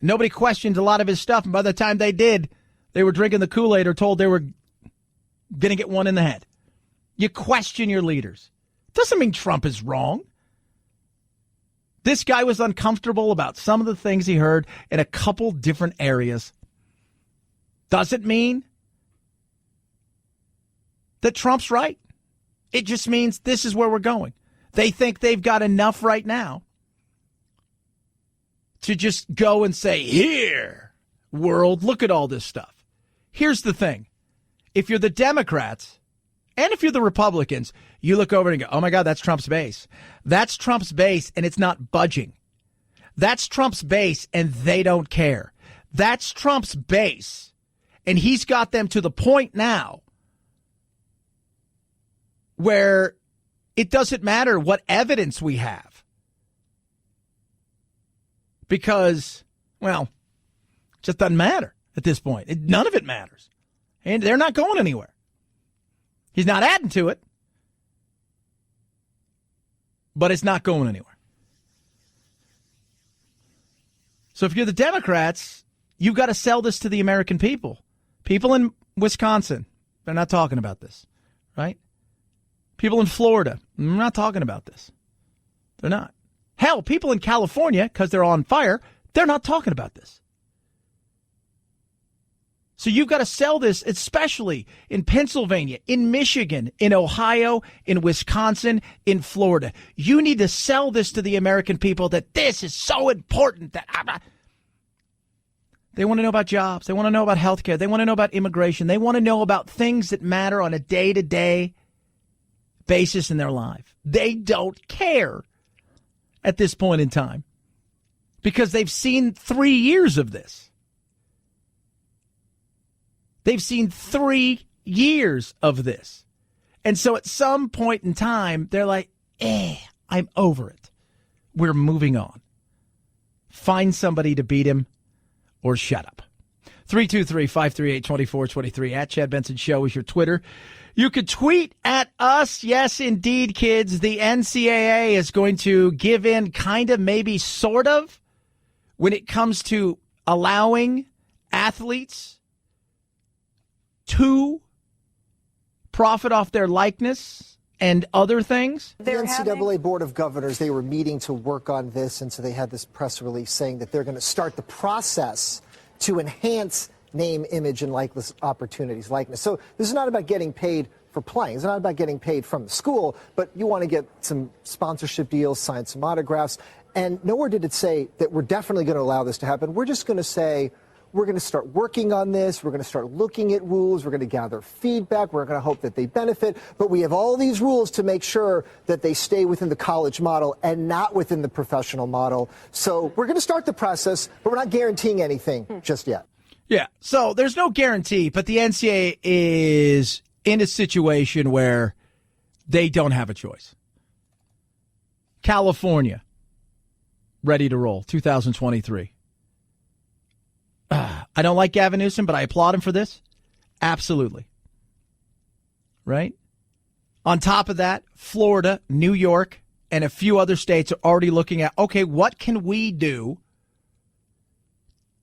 Nobody questioned a lot of his stuff. And by the time they did, they were drinking the Kool-Aid or told they were going to get one in the head. You question your leaders. Doesn't mean Trump is wrong. This guy was uncomfortable about some of the things he heard in a couple different areas. Doesn't mean that Trump's right. It just means this is where we're going. They think they've got enough right now to just go and say, here, world, look at all this stuff. Here's the thing. If you're the Democrats and if you're the Republicans, you look over and go, oh, my God, that's Trump's base. That's Trump's base, and it's not budging. That's Trump's base, and they don't care. That's Trump's base. And he's got them to the point now where it doesn't matter what evidence we have. Because, well, it just doesn't matter at this point. None of it matters. And they're not going anywhere. He's not adding to it. But it's not going anywhere. So if you're the Democrats, you've got to sell this to the American people. People in Wisconsin, they're not talking about this, right? People in Florida, they're not talking about this. They're not. Hell, people in California, because they're on fire, they're not talking about this. So you've got to sell this, especially in Pennsylvania, in Michigan, in Ohio, in Wisconsin, in Florida. You need to sell this to the American people that this is so important that they want to know about jobs. They want to know about health care. They want to know about immigration. They want to know about things that matter on a day-to-day basis in their life. They don't care at this point in time because they've seen 3 years of this. They've seen 3 years of this. And so at some point in time, they're like, I'm over it. We're moving on. Find somebody to beat him. Or shut up. 323-538-2423. At Chad Benson Show is your Twitter. You could tweet at us. Yes, indeed, kids. The NCAA is going to give in kind of, maybe sort of, when it comes to allowing athletes to profit off their likeness and other things. The NCAA Board of Governors, they were meeting to work on this, and so they had this press release saying that they're going to start the process to enhance name, image, and likeness opportunities, likeness. So this is not about getting paid for playing. It's not about getting paid from the school, but you want to get some sponsorship deals, sign some autographs, and nowhere did it say that we're definitely going to allow this to happen. We're just going to say, we're going to start working on this. We're going to start looking at rules. We're going to gather feedback. We're going to hope that they benefit. But we have all these rules to make sure that they stay within the college model and not within the professional model. So we're going to start the process, but we're not guaranteeing anything just yet. Yeah, so there's no guarantee, but the NCAA is in a situation where they don't have a choice. California, ready to roll, 2023. I don't like Gavin Newsom, but I applaud him for this. Absolutely. Right? On top of that, Florida, New York, and a few other states are already looking at, okay, what can we do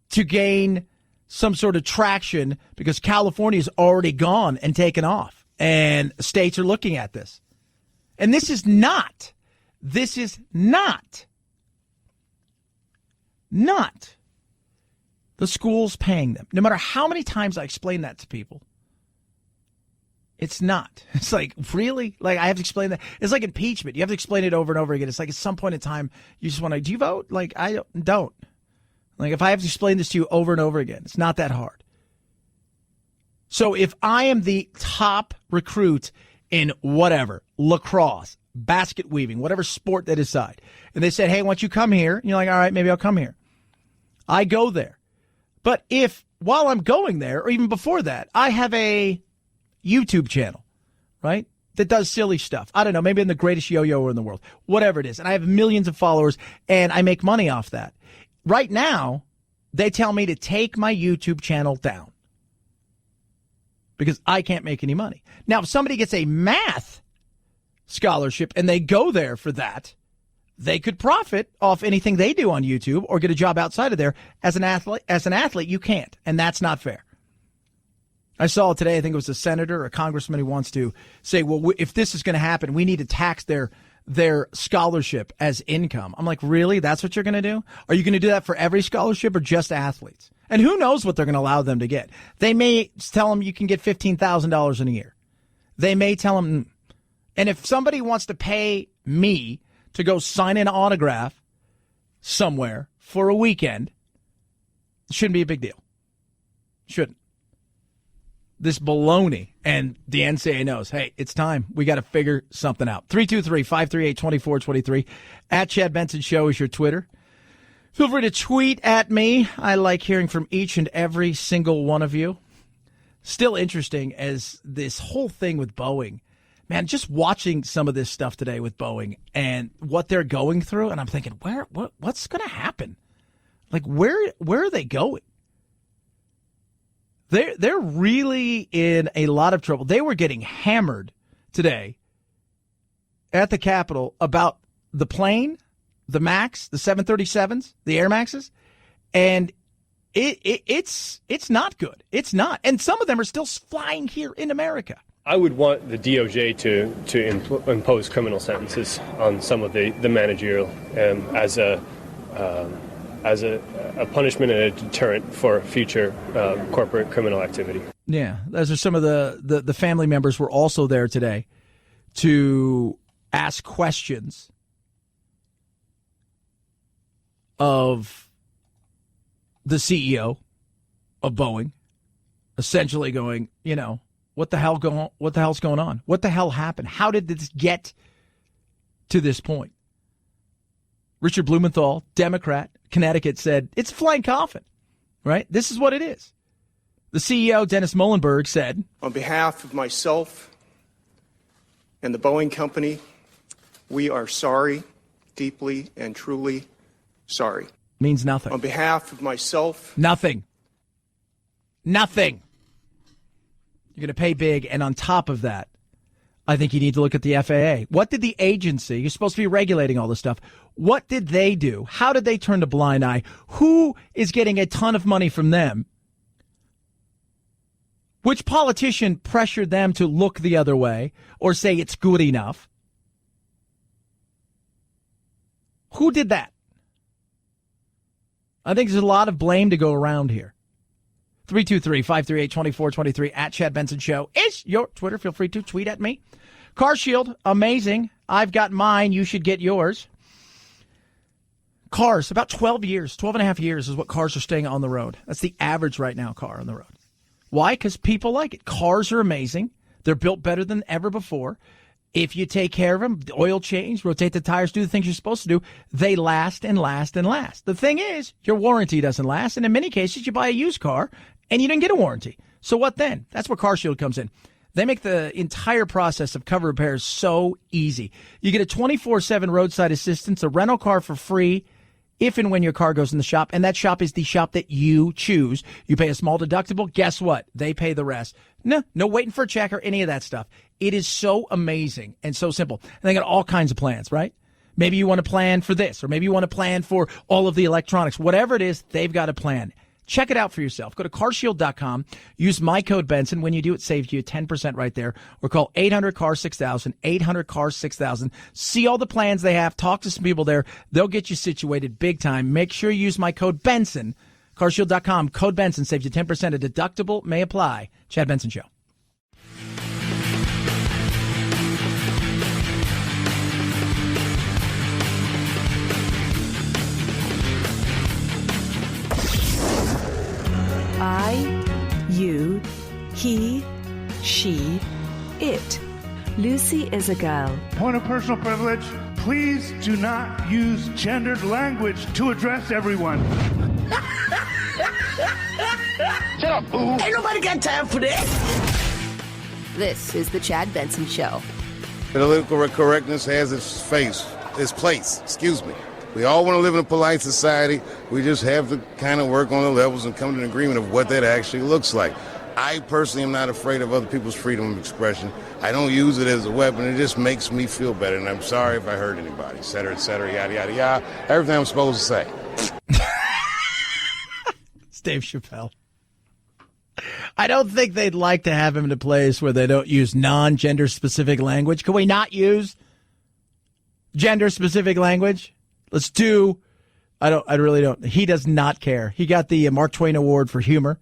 to gain some sort of traction? Because California's already gone and taken off, and states are looking at this. And this is not the school's paying them. No matter how many times I explain that to people, it's not. It's like, really? Like, I have to explain that? It's like impeachment. You have to explain it over and over again. It's like at some point in time, you just want to, do you vote? Like, I don't. Like, if I have to explain this to you over and over again, it's not that hard. So if I am the top recruit in whatever, lacrosse, basket weaving, whatever sport they decide, and they said, hey, why don't you come here? And you're like, all right, maybe I'll come here. I go there. But if while I'm going there, or even before that, I have a YouTube channel, right, that does silly stuff. I don't know, maybe I'm the greatest yo-yo in the world, whatever it is. And I have millions of followers, and I make money off that. Right now, they tell me to take my YouTube channel down because I can't make any money. Now, if somebody gets a math scholarship and they go there for that, they could profit off anything they do on YouTube or get a job outside of there. As an athlete, you can't, and that's not fair. I saw today, I think it was a senator or a congressman who wants to say, well, if this is going to happen, we need to tax their scholarship as income. I'm like, really? That's what you're going to do? Are you going to do that for every scholarship or just athletes? And who knows what they're going to allow them to get? They may tell them you can get $15,000 in a year. They may tell them, and if somebody wants to pay me to go sign an autograph somewhere for a weekend, it shouldn't be a big deal. Shouldn't. This baloney, and the NCAA knows, hey, it's time. We got to figure something out. 323-538-2423. At Chad Benson Show is your Twitter. Feel free to tweet at me. I like hearing from each and every single one of you. Still interesting as this whole thing with Boeing. Man, just watching some of this stuff today with Boeing and what they're going through, and I'm thinking, what's going to happen? Like, where are they going? They're really in a lot of trouble. They were getting hammered today at the Capitol about the plane, the MAX, the 737s, the Air Maxes, and it's not good. It's not. And some of them are still flying here in America. I would want the DOJ to impose criminal sentences on some of the managerial as a punishment and a deterrent for future corporate criminal activity. Yeah, those are some of the family members were also there today to ask questions of the CEO of Boeing, essentially going, what the hell's going on? What the hell happened? How did this get to this point? Richard Blumenthal, Democrat, Connecticut, said, it's a flying coffin, right? This is what it is. The CEO, Dennis Muhlenberg, said, on behalf of myself and the Boeing company, we are sorry, deeply and truly sorry. Means nothing. On behalf of myself. Nothing. Nothing. You're going to pay big, and on top of that, I think you need to look at the FAA. What did the agency, you're supposed to be regulating all this stuff, what did they do? How did they turn a blind eye? Who is getting a ton of money from them? Which politician pressured them to look the other way or say it's good enough? Who did that? I think there's a lot of blame to go around here. 323-538-2423 at Chad Benson Show is your Twitter. Feel free to tweet at me. Car Shield, amazing. I've got mine. You should get yours. Cars, about 12 and a half years is what cars are staying on the road. That's the average right now car on the road. Why? Because people like it. Cars are amazing. They're built better than ever before. If you take care of them, oil change, rotate the tires, do the things you're supposed to do, they last and last and last. The thing is, your warranty doesn't last, and in many cases, you buy a used car and you didn't get a warranty. So what then? That's where Car Shield comes in. They make the entire process of cover repairs so easy. You get a 24/7 roadside assistance, a rental car for free if and when your car goes in the shop, and that shop is the shop that you choose. You pay a small deductible. Guess what? They pay the rest. No waiting for a check or any of that stuff. It is so amazing and so simple. And they got all kinds of plans, right? Maybe you want to plan for this, or maybe you want to plan for all of the electronics. Whatever it is, they've got a plan. Check it out for yourself. Go to carshield.com. Use my code Benson. When you do, it saves you 10% right there. Or call 800-CAR-6000, 800-CAR-6000. See all the plans they have. Talk to some people there. They'll get you situated big time. Make sure you use my code Benson. Carshield.com. Code Benson saves you 10%. A deductible may apply. Chad Benson Show. He, she, it. Lucy is a girl. Point of personal privilege. Please do not use gendered language to address everyone. Shut up, boo. Ain't nobody got time for that. This is the Chad Benson Show. Political correctness has its place. Excuse me. We all want to live in a polite society. We just have to kind of work on the levels and come to an agreement of what that actually looks like. I personally am not afraid of other people's freedom of expression. I don't use it as a weapon. It just makes me feel better. And I'm sorry if I hurt anybody, et cetera, yada, yada, yada. Everything I'm supposed to say. It's Dave Chappelle. I don't think they'd like to have him in a place where they don't use non-gender specific language. Can we not use gender specific language? Let's do. I really don't. He does not care. He got the Mark Twain Award for humor,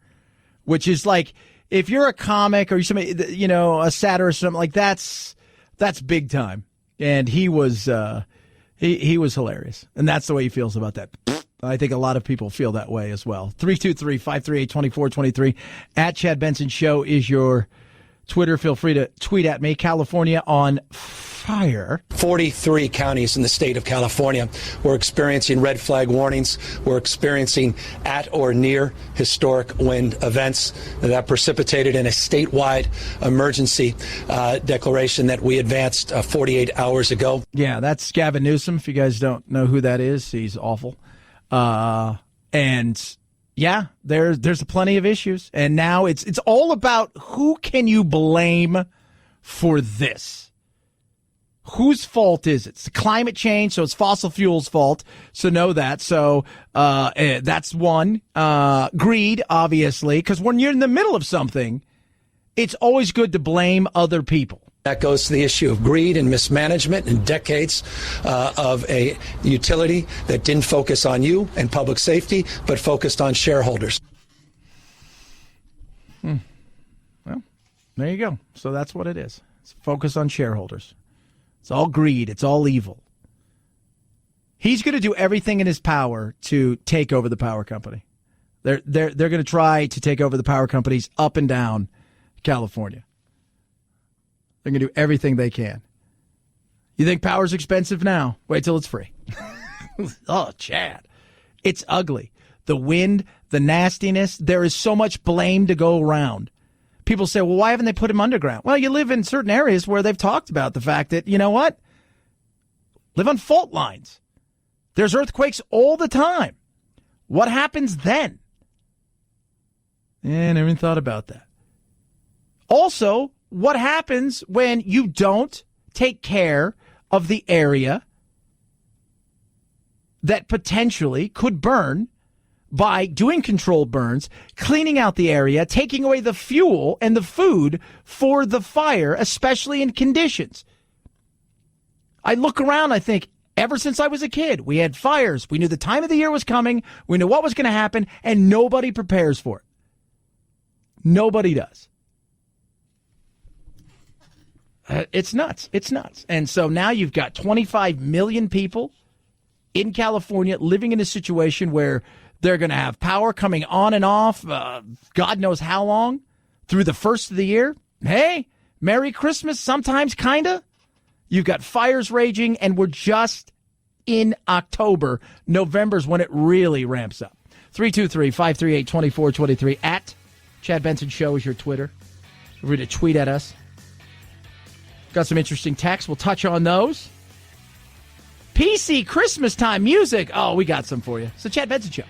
which is like, if you're a comic or somebody, a satirist or something like that's big time. And he was he was hilarious, and that's the way he feels about that. I think a lot of people feel that way as well. 323-538-2423 at Chad Benson Show is your Twitter. Feel free to tweet at me. California on fire. 43 counties in the state of California. We're experiencing red flag warnings. We're experiencing at or near historic wind events that precipitated in a statewide emergency declaration that we advanced 48 hours ago. Yeah, that's Gavin Newsom. If you guys don't know who that is, he's awful. And yeah, there's plenty of issues. And now it's all about who can you blame for this? Whose fault is it? It's climate change, so it's fossil fuels' fault. So know that. So that's one. Greed, obviously, because when you're in the middle of something, it's always good to blame other people. That goes to the issue of greed and mismanagement and decades of a utility that didn't focus on you and public safety, but focused on shareholders. Well, there you go. So that's what it is. It's focus on shareholders. It's all greed. It's all evil. He's going to do everything in his power to take over the power company. They're going to try to take over the power companies up and down California. They're going to do everything they can. You think power's expensive now? Wait till it's free. Oh, Chad. It's ugly. The wind, the nastiness, there is so much blame to go around. People say, well, why haven't they put him underground? Well, you live in certain areas where they've talked about the fact that, you know what? Live on fault lines. There's earthquakes all the time. What happens then? I never even thought about that. Also, what happens when you don't take care of the area that potentially could burn by doing controlled burns, cleaning out the area, taking away the fuel and the food for the fire, especially in conditions? I look around, I think, ever since I was a kid, we had fires. We knew the time of the year was coming. We knew what was going to happen, and nobody prepares for it. Nobody does. It's nuts. It's nuts. And so now you've got 25 million people in California living in a situation where they're going to have power coming on and off, God knows how long, through the first of the year. Hey, Merry Christmas, sometimes, kind of. You've got fires raging, and we're just in October. November's when it really ramps up. 323-538-2423. At Chad Benson Show is your Twitter. Feel free to tweet at us. Got some interesting texts. We'll touch on those. PC Christmas time music. Oh, we got some for you. It's the Chad Benson Show.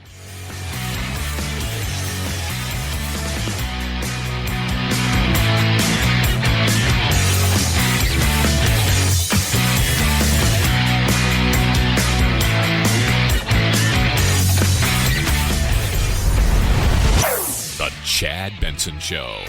The Chad Benson Show.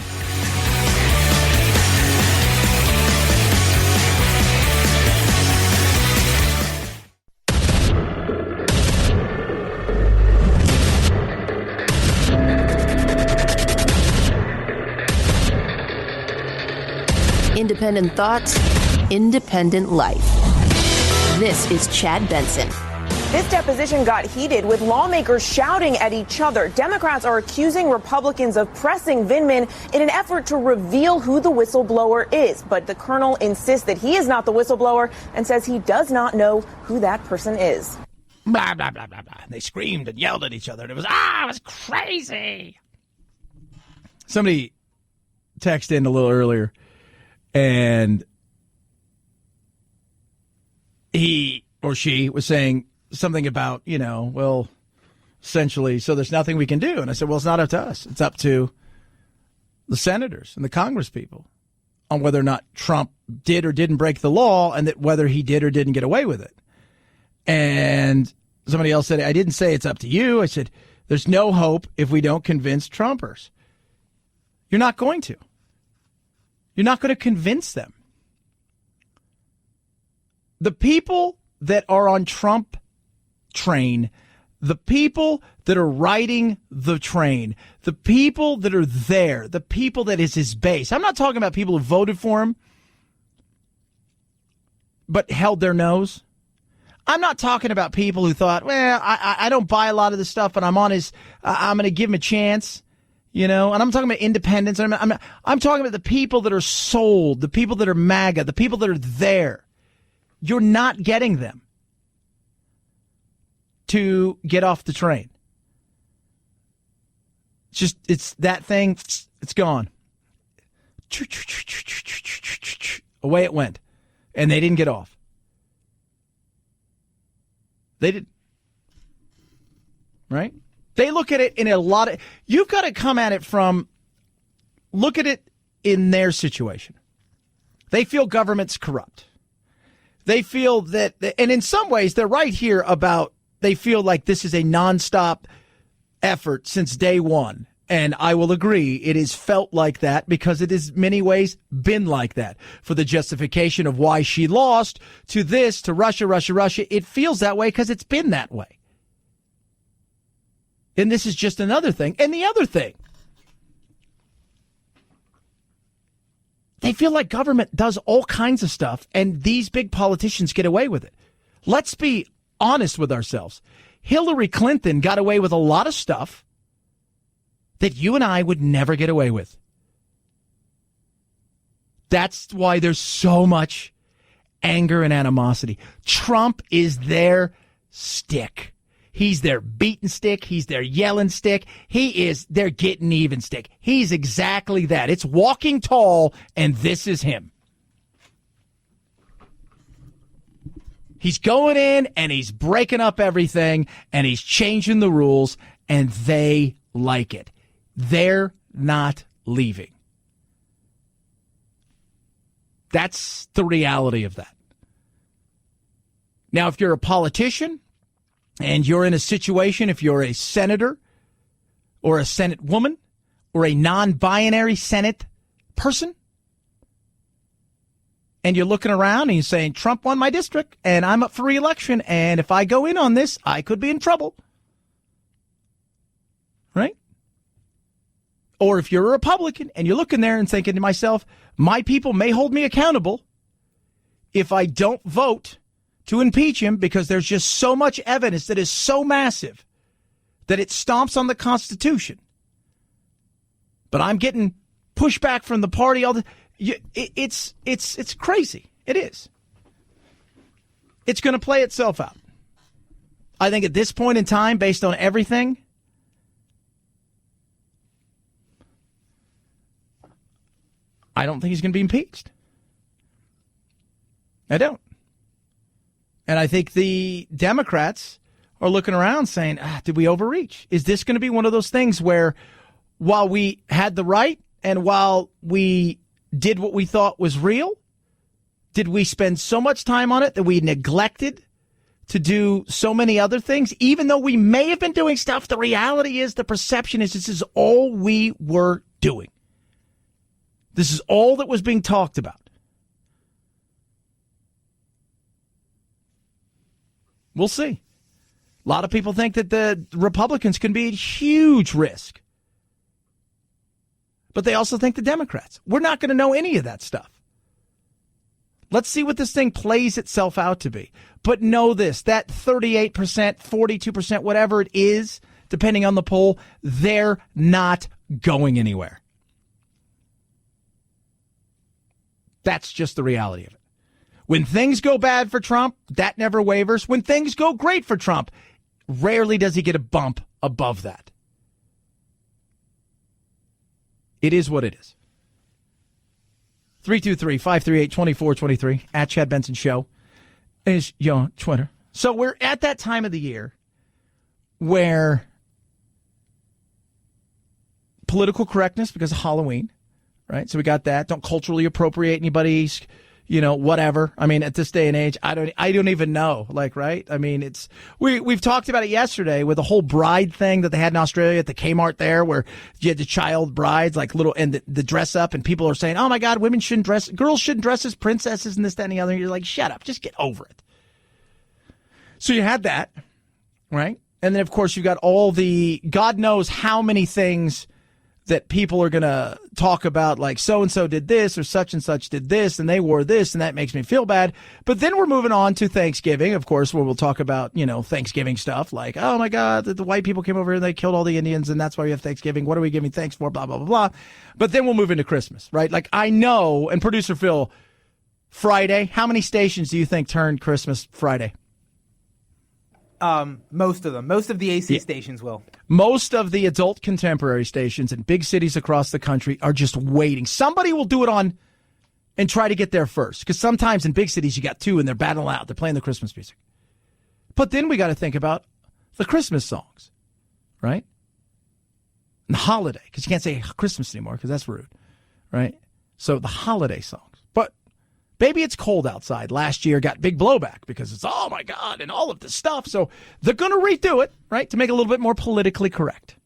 Independent thoughts, independent life. This is Chad Benson. This deposition got heated with lawmakers shouting at each other. Democrats are accusing Republicans of pressing Vindman in an effort to reveal who the whistleblower is. But the colonel insists that he is not the whistleblower and says he does not know who that person is. Blah, blah, blah, blah, blah. They screamed and yelled at each other. It was crazy. Somebody texted in a little earlier, and he or she was saying something about, essentially, so there's nothing we can do. And I said, well, it's not up to us. It's up to the senators and the Congress people on whether or not Trump did or didn't break the law, and that whether he did or didn't get away with it. And somebody else said, I didn't say it's up to you. I said, there's no hope if we don't convince Trumpers. You're not going to. You're not going to convince them. The people that are on Trump train, the people that are riding the train, the people that are there, the people that is his base. I'm not talking about people who voted for him but held their nose. I'm not talking about people who thought, well, I don't buy a lot of this stuff, but I'm going to give him a chance, and I'm talking about independents. I'm talking about the people that are sold, the people that are MAGA, the people that are there. You're not getting them to get off the train. It's that thing. It's gone. Away it went. And they didn't get off. They didn't. Right? They look at it in a lot of... You've got to come at it from... Look at it in their situation. They feel government's corrupt. They feel that... And in some ways, they're right here about... They feel like this is a nonstop effort since day one. And I will agree, it is felt like that because it has many ways been like that. For the justification of why she lost to this, to Russia, it feels that way because it's been that way. And this is just another thing. And the other thing, they feel like government does all kinds of stuff and these big politicians get away with it. Let's be honest with ourselves. Hillary Clinton got away with a lot of stuff that you and I would never get away with. That's why there's so much anger and animosity. Trump is their stick. He's their beaten stick. He's their yelling stick. He is their getting even stick. He's exactly that. It's walking tall, and this is him. He's going in, and he's breaking up everything, and he's changing the rules, and they like it. They're not leaving. That's the reality of that. Now, if you're a politician and you're in a situation, if you're a senator or a Senate woman or a non-binary Senate person, and you're looking around and you're saying, Trump won my district and I'm up for re-election, and if I go in on this, I could be in trouble. Right? Or if you're a Republican and you're looking there and thinking to myself, my people may hold me accountable if I don't vote to impeach him because there's just so much evidence that is so massive that it stomps on the Constitution. But I'm getting pushback from the party. It's crazy. It is. It's going to play itself out. I think at this point in time, based on everything, I don't think he's going to be impeached. I don't. And I think the Democrats are looking around saying, did we overreach? Is this going to be one of those things where while we had the right and while we did what we thought was real, did we spend so much time on it that we neglected to do so many other things? Even though we may have been doing stuff, the reality is, the perception is this is all we were doing. This is all that was being talked about. We'll see. A lot of people think that the Republicans can be a huge risk. But they also think the Democrats. We're not going to know any of that stuff. Let's see what this thing plays itself out to be. But know this, that 38%, 42%, whatever it is, depending on the poll, they're not going anywhere. That's just the reality of it. When things go bad for Trump, that never wavers. When things go great for Trump, rarely does he get a bump above that. It is what it is. 323-538-2423 at Chad Benson Show is your Twitter. So we're at that time of the year where political correctness because of Halloween, right? So we got that. Don't culturally appropriate anybody's, whatever. I mean, at this day and age, I don't even know. Like, right? I mean, it's we've talked about it yesterday with the whole bride thing that they had in Australia at the Kmart there, where you had the child brides, like little, and the dress up, and people are saying, "Oh my God, girls shouldn't dress as princesses," and this, that, and the other. And you're like, shut up, just get over it. So you had that, right? And then of course you got all the God knows how many things that people are going to talk about, like so-and-so did this or such and such did this and they wore this and that makes me feel bad. But then we're moving on to Thanksgiving, of course, where we'll talk about, Thanksgiving stuff like, oh my God, the white people came over here and they killed all the Indians and that's why we have Thanksgiving. What are we giving thanks for? Blah, blah, blah, blah. But then we'll move into Christmas, right? Like I know, and producer Phil, Friday, how many stations do you think turned Christmas Friday? Most of them. Most of the AC stations will. Most of the adult contemporary stations in big cities across the country are just waiting. Somebody will do it on and try to get there first. Because sometimes in big cities you got two and they're battling out. They're playing the Christmas music. But then we got to think about the Christmas songs, right? And the holiday. Because you can't say Christmas anymore because that's rude, right? So the holiday songs. But Baby It's Cold Outside last year got big blowback because it's, oh my God, and all of this stuff. So they're going to redo it, right, to make it a little bit more politically correct.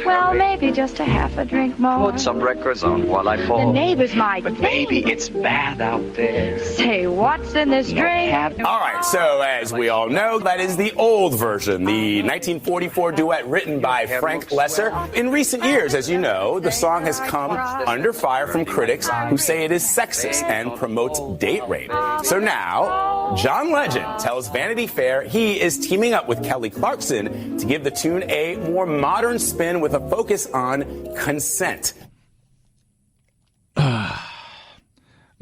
Well, maybe just a half a drink more. Put some records on while I fall. The neighbors might But baby, it's bad out there. say, what's in this drink? All right, so as we all know, that is the old version, the 1944 duet written by Frank Lesser. In recent years, as you know, the song has come under fire from critics who say it is sexist and promotes date rape. So now, John Legend tells Vanity Fair he is teaming up with Kelly Clarkson to give the tune a more modern spin with a focus on consent.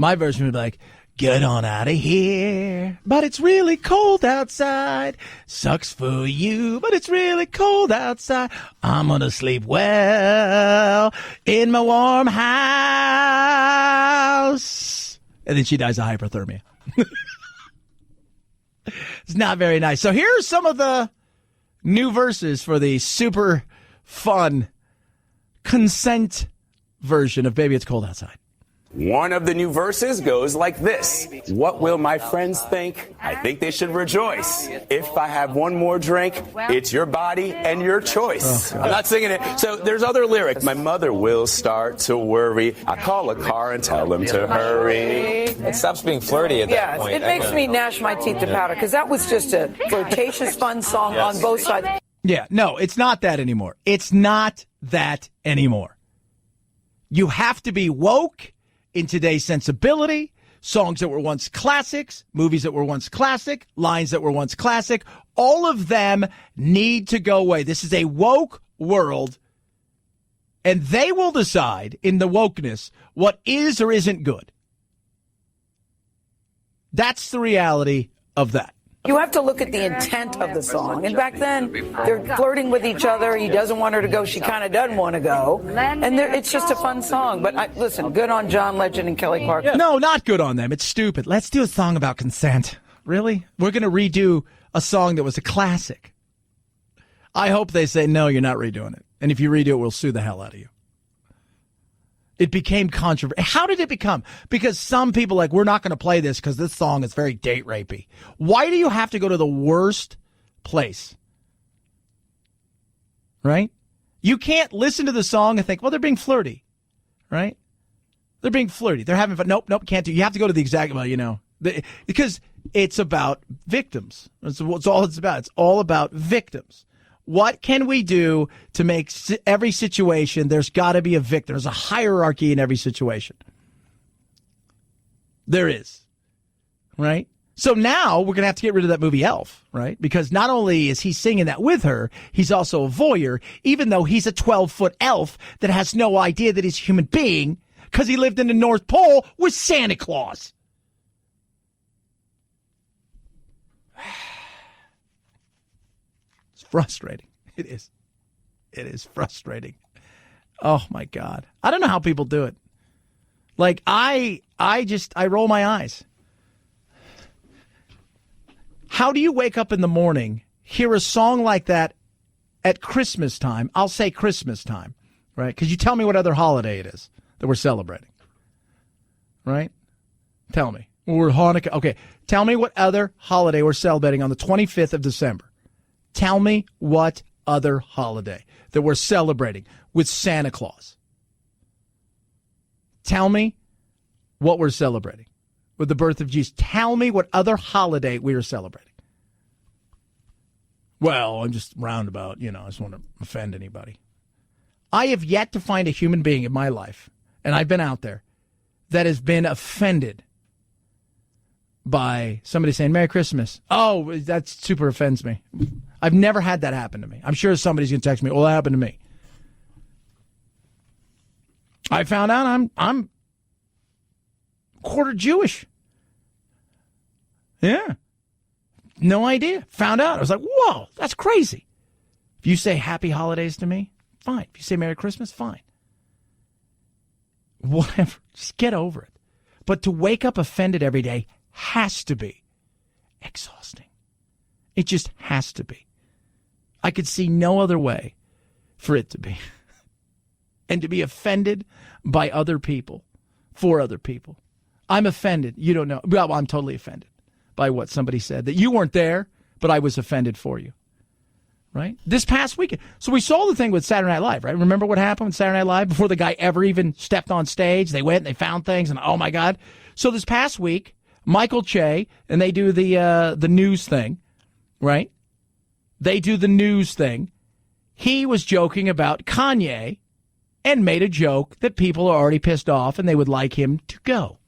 My version would be like, get on out of here, but it's really cold outside. Sucks for you, but it's really cold outside. I'm gonna sleep well in my warm house. And then she dies of hypothermia. It's not very nice. So here are some of the new verses for the super fun consent version of Baby It's Cold Outside. One of the new verses goes like this. What will my friends think? I think they should rejoice. If I have one more drink, it's your body and your choice. I'm not singing it. So there's other lyrics. My mother will start to worry. I call a car and tell them to hurry. It stops being flirty at that point. It makes me gnash my teeth to powder because that was just a flirtatious, fun song on both sides. Yeah, no, it's not that anymore. It's not that anymore. You have to be woke in today's sensibility. Songs that were once classics, movies that were once classic, lines that were once classic, all of them need to go away. This is a woke world, and they will decide in the wokeness what is or isn't good. That's the reality of that. You have to look at the intent of the song. And back then, they're flirting with each other. He doesn't want her to go. She kind of doesn't want to go. And it's just a fun song. But listen, good on John Legend and Kelly Clarkson. No, not good on them. It's stupid. Let's do a song about consent. Really? We're going to redo a song that was a classic. I hope they say, no, you're not redoing it. And if you redo it, we'll sue the hell out of you. It became controversial. How did it become? Because some people we're not going to play this because this song is very date rapey. Why do you have to go to the worst place? Right? You can't listen to the song and think, well, they're being flirty. Right? They're being flirty. They're having fun. Nope, can't do. You have to go to the exact, because it's about victims. That's all it's about. It's all about victims. What can we do to make every situation, there's got to be a victim. There's a hierarchy in every situation. There is. right? So now we're going to have to get rid of that movie Elf, right? Because not only is he singing that with her, he's also a voyeur, even though he's a 12-foot elf that has no idea that he's a human being because he lived in the North Pole with Santa Claus. It's frustrating. It is. It is frustrating. Oh, my God. I don't know how people do it. Like, I roll my eyes. How do you wake up in the morning, hear a song like that at Christmas time? I'll say Christmas time, right? Because you tell me what other holiday it is that we're celebrating, right? Tell me. We're Hanukkah. Okay, tell me what other holiday we're celebrating on the 25th of December. Tell me what other holiday that we're celebrating with Santa Claus. Tell me what we're celebrating with the birth of Jesus. Tell me what other holiday we are celebrating. Well, I'm just roundabout, I just want to offend anybody. I have yet to find a human being in my life, and I've been out there, that has been offended by somebody saying, Merry Christmas. Oh, that super offends me. I've never had that happen to me. I'm sure somebody's going to text me, well, that happened to me. I found out I'm quarter Jewish. Yeah. No idea. Found out. I was like, whoa, that's crazy. If you say happy holidays to me, fine. If you say Merry Christmas, fine. Whatever. Just get over it. But to wake up offended every day has to be exhausting. It just has to be. I could see no other way for it to be. And to be offended by other people, for other people. I'm offended. You don't know. Well, I'm totally offended by what somebody said. That you weren't there, but I was offended for you. Right? This past weekend. So we saw the thing with Saturday Night Live, right? Remember what happened with Saturday Night Live before the guy ever even stepped on stage? They went and they found things and oh my God. So this past week, Michael Che, and they do the news thing, right? They do the news thing. He was joking about Kanye and made a joke that people are already pissed off and they would like him to go.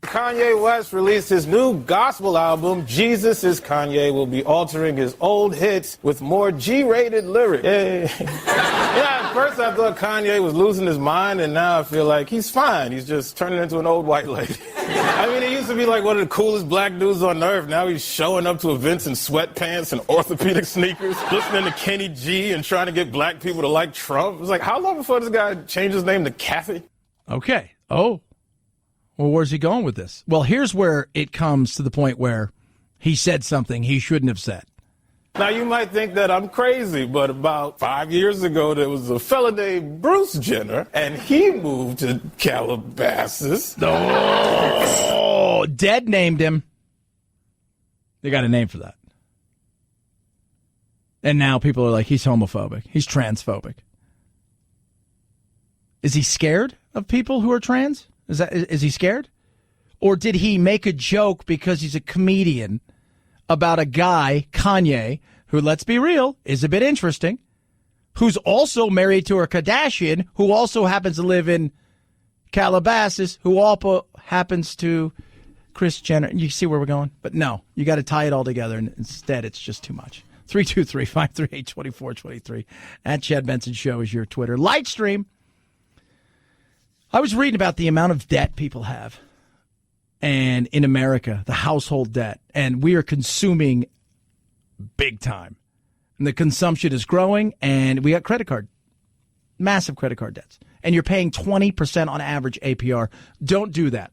Kanye West released his new gospel album, Jesus is Kanye, will be altering his old hits with more G-rated lyrics. Yay. At first I thought Kanye was losing his mind, and now I feel like he's fine. He's just turning into an old white lady. I mean, he used to be like one of the coolest black dudes on earth. Now he's showing up to events in sweatpants and orthopedic sneakers, listening to Kenny G and trying to get black people to like Trump. It's like, how long before this guy changed his name to Kathy? Okay. Oh. Well, where's he going with this? Well, here's where it comes to the point where he said something he shouldn't have said. Now, you might think that I'm crazy, but about 5 years ago, there was a fella named Bruce Jenner, and he moved to Calabasas. Oh, Dead named him. They got a name for that. And now people are like, he's homophobic. He's transphobic. Is he scared of people who are trans? Is he scared? Or did he make a joke because he's a comedian about a guy, Kanye, who, let's be real, is a bit interesting, who's also married to a Kardashian, who also happens to live in Calabasas, who also happens to Kris Jenner. You see where we're going? But no, you got to tie it all together, and instead it's just too much. 323-538-2423. At Chad Benson Show is your Twitter. Lightstream. I was reading about the amount of debt people have, and in America, the household debt, and we are consuming big time. And the consumption is growing, and we got massive credit card debts. And you're paying 20% on average APR. Don't do that.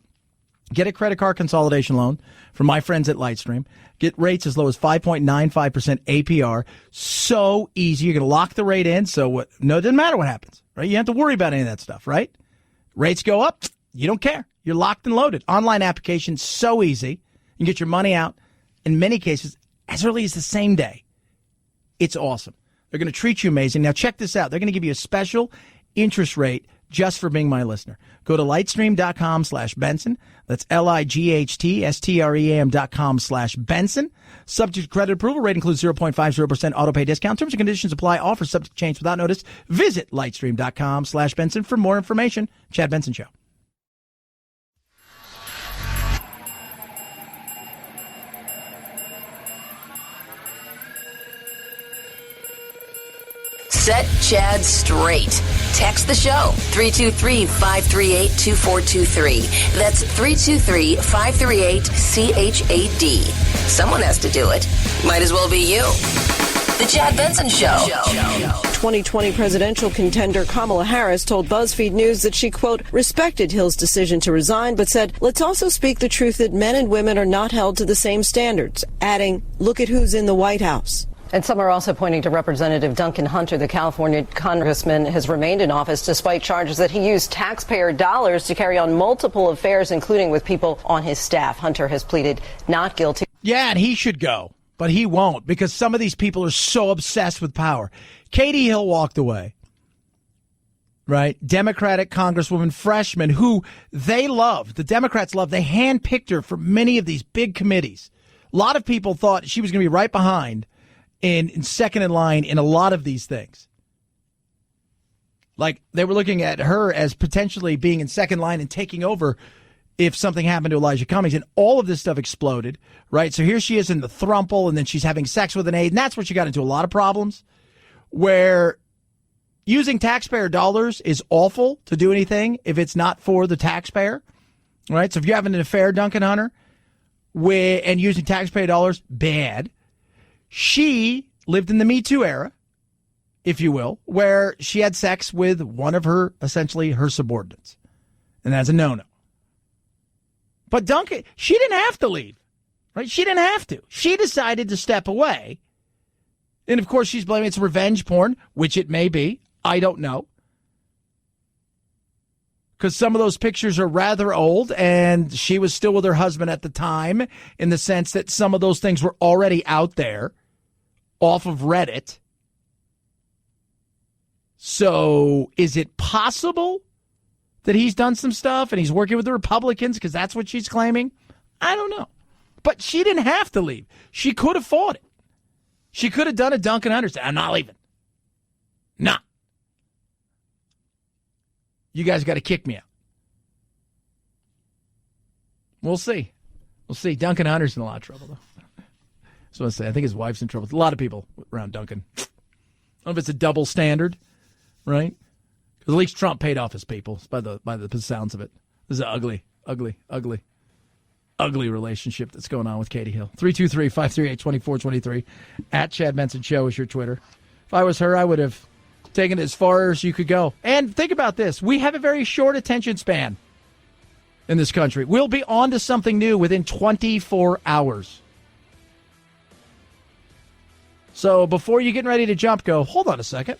Get a credit card consolidation loan from my friends at Lightstream. Get rates as low as 5.95% APR. So easy. You're going to lock the rate in, so it doesn't matter what happens, right? You don't have to worry about any of that stuff, right? Rates go up, you don't care. You're locked and loaded. Online application, so easy. You can get your money out, in many cases, as early as the same day. It's awesome. They're going to treat you amazing. Now, check this out. They're going to give you a special interest rate just for being my listener. Go to lightstream.com/Benson. That's LIGHTSTREAM.com/Benson. Subject to credit approval. Rate includes 0.50% auto pay discount. Terms and conditions apply. Offer subject to change without notice. Visit lightstream.com/Benson for more information. Chad Benson Show. Set Chad straight. Text the show, 323-538-2423. That's 323-538-CHAD. Someone has to do it. Might as well be you. The Chad Benson Show. 2020 presidential contender Kamala Harris told BuzzFeed News that she, quote, respected Hill's decision to resign, but said, let's also speak the truth that men and women are not held to the same standards, adding, look at who's in the White House. And some are also pointing to Representative Duncan Hunter, the California congressman, has remained in office despite charges that he used taxpayer dollars to carry on multiple affairs, including with people on his staff. Hunter has pleaded not guilty. Yeah, and he should go, but he won't because some of these people are so obsessed with power. Katie Hill walked away, right? Democratic Congresswoman, freshman, who they love, the Democrats love. They handpicked her for many of these big committees. A lot of people thought she was going to be right behind in second in line in a lot of these things. Like they were looking at her as potentially being in second line and taking over if something happened to Elijah Cummings, and all of this stuff exploded, right? So here she is in the throuple, and then she's having sex with an aide, and that's where she got into a lot of problems, where using taxpayer dollars is awful to do anything if it's not for the taxpayer, right? So if you're having an affair, Duncan Hunter, and using taxpayer dollars, bad. She lived in the Me Too era, if you will, where she had sex with one of her, essentially her subordinates, and that's a no-no. But Duncan, she didn't have to leave, right? She didn't have to. She decided to step away. And, of course, she's blaming it's revenge porn, which it may be. I don't know. Because some of those pictures are rather old, and she was still with her husband at the time, in the sense that some of those things were already out there off of Reddit. So is it possible that he's done some stuff and he's working with the Republicans because that's what she's claiming? I don't know. But she didn't have to leave. She could have fought it. She could have done a Duncan Hunter. I'm not leaving. Nah. You guys got to kick me out. We'll see. We'll see. Duncan Hunter's in a lot of trouble, though. So I say, I think his wife's in trouble. A lot of people around Duncan. I don't know if it's a double standard, right? Because at least Trump paid off his people by the sounds of it. This is an ugly relationship that's going on with Katie Hill. 323-538-2423. At Chad Benson Show is your Twitter. If I was her, I would have taken it as far as you could go. And think about this. We have a very short attention span in this country. We'll be on to something new within 24 hours. So before you're getting ready to jump, go, hold on a second.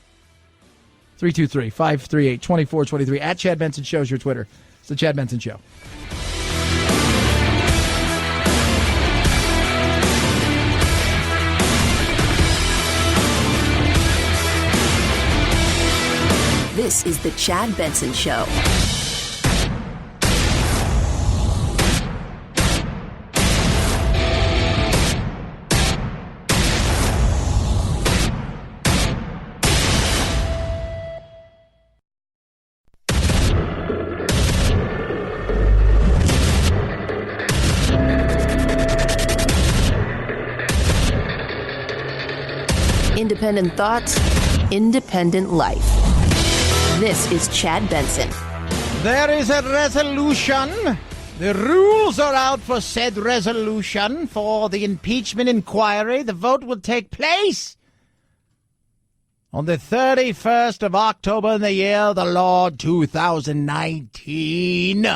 323-538-2423. At Chad Benson Show is your Twitter. It's the Chad Benson Show. This is the Chad Benson Show. Independent thoughts, independent life. This is Chad Benson. There is a resolution. The rules are out for said resolution for the impeachment inquiry. The vote will take place on the 31st of October in the year of the Lord 2019.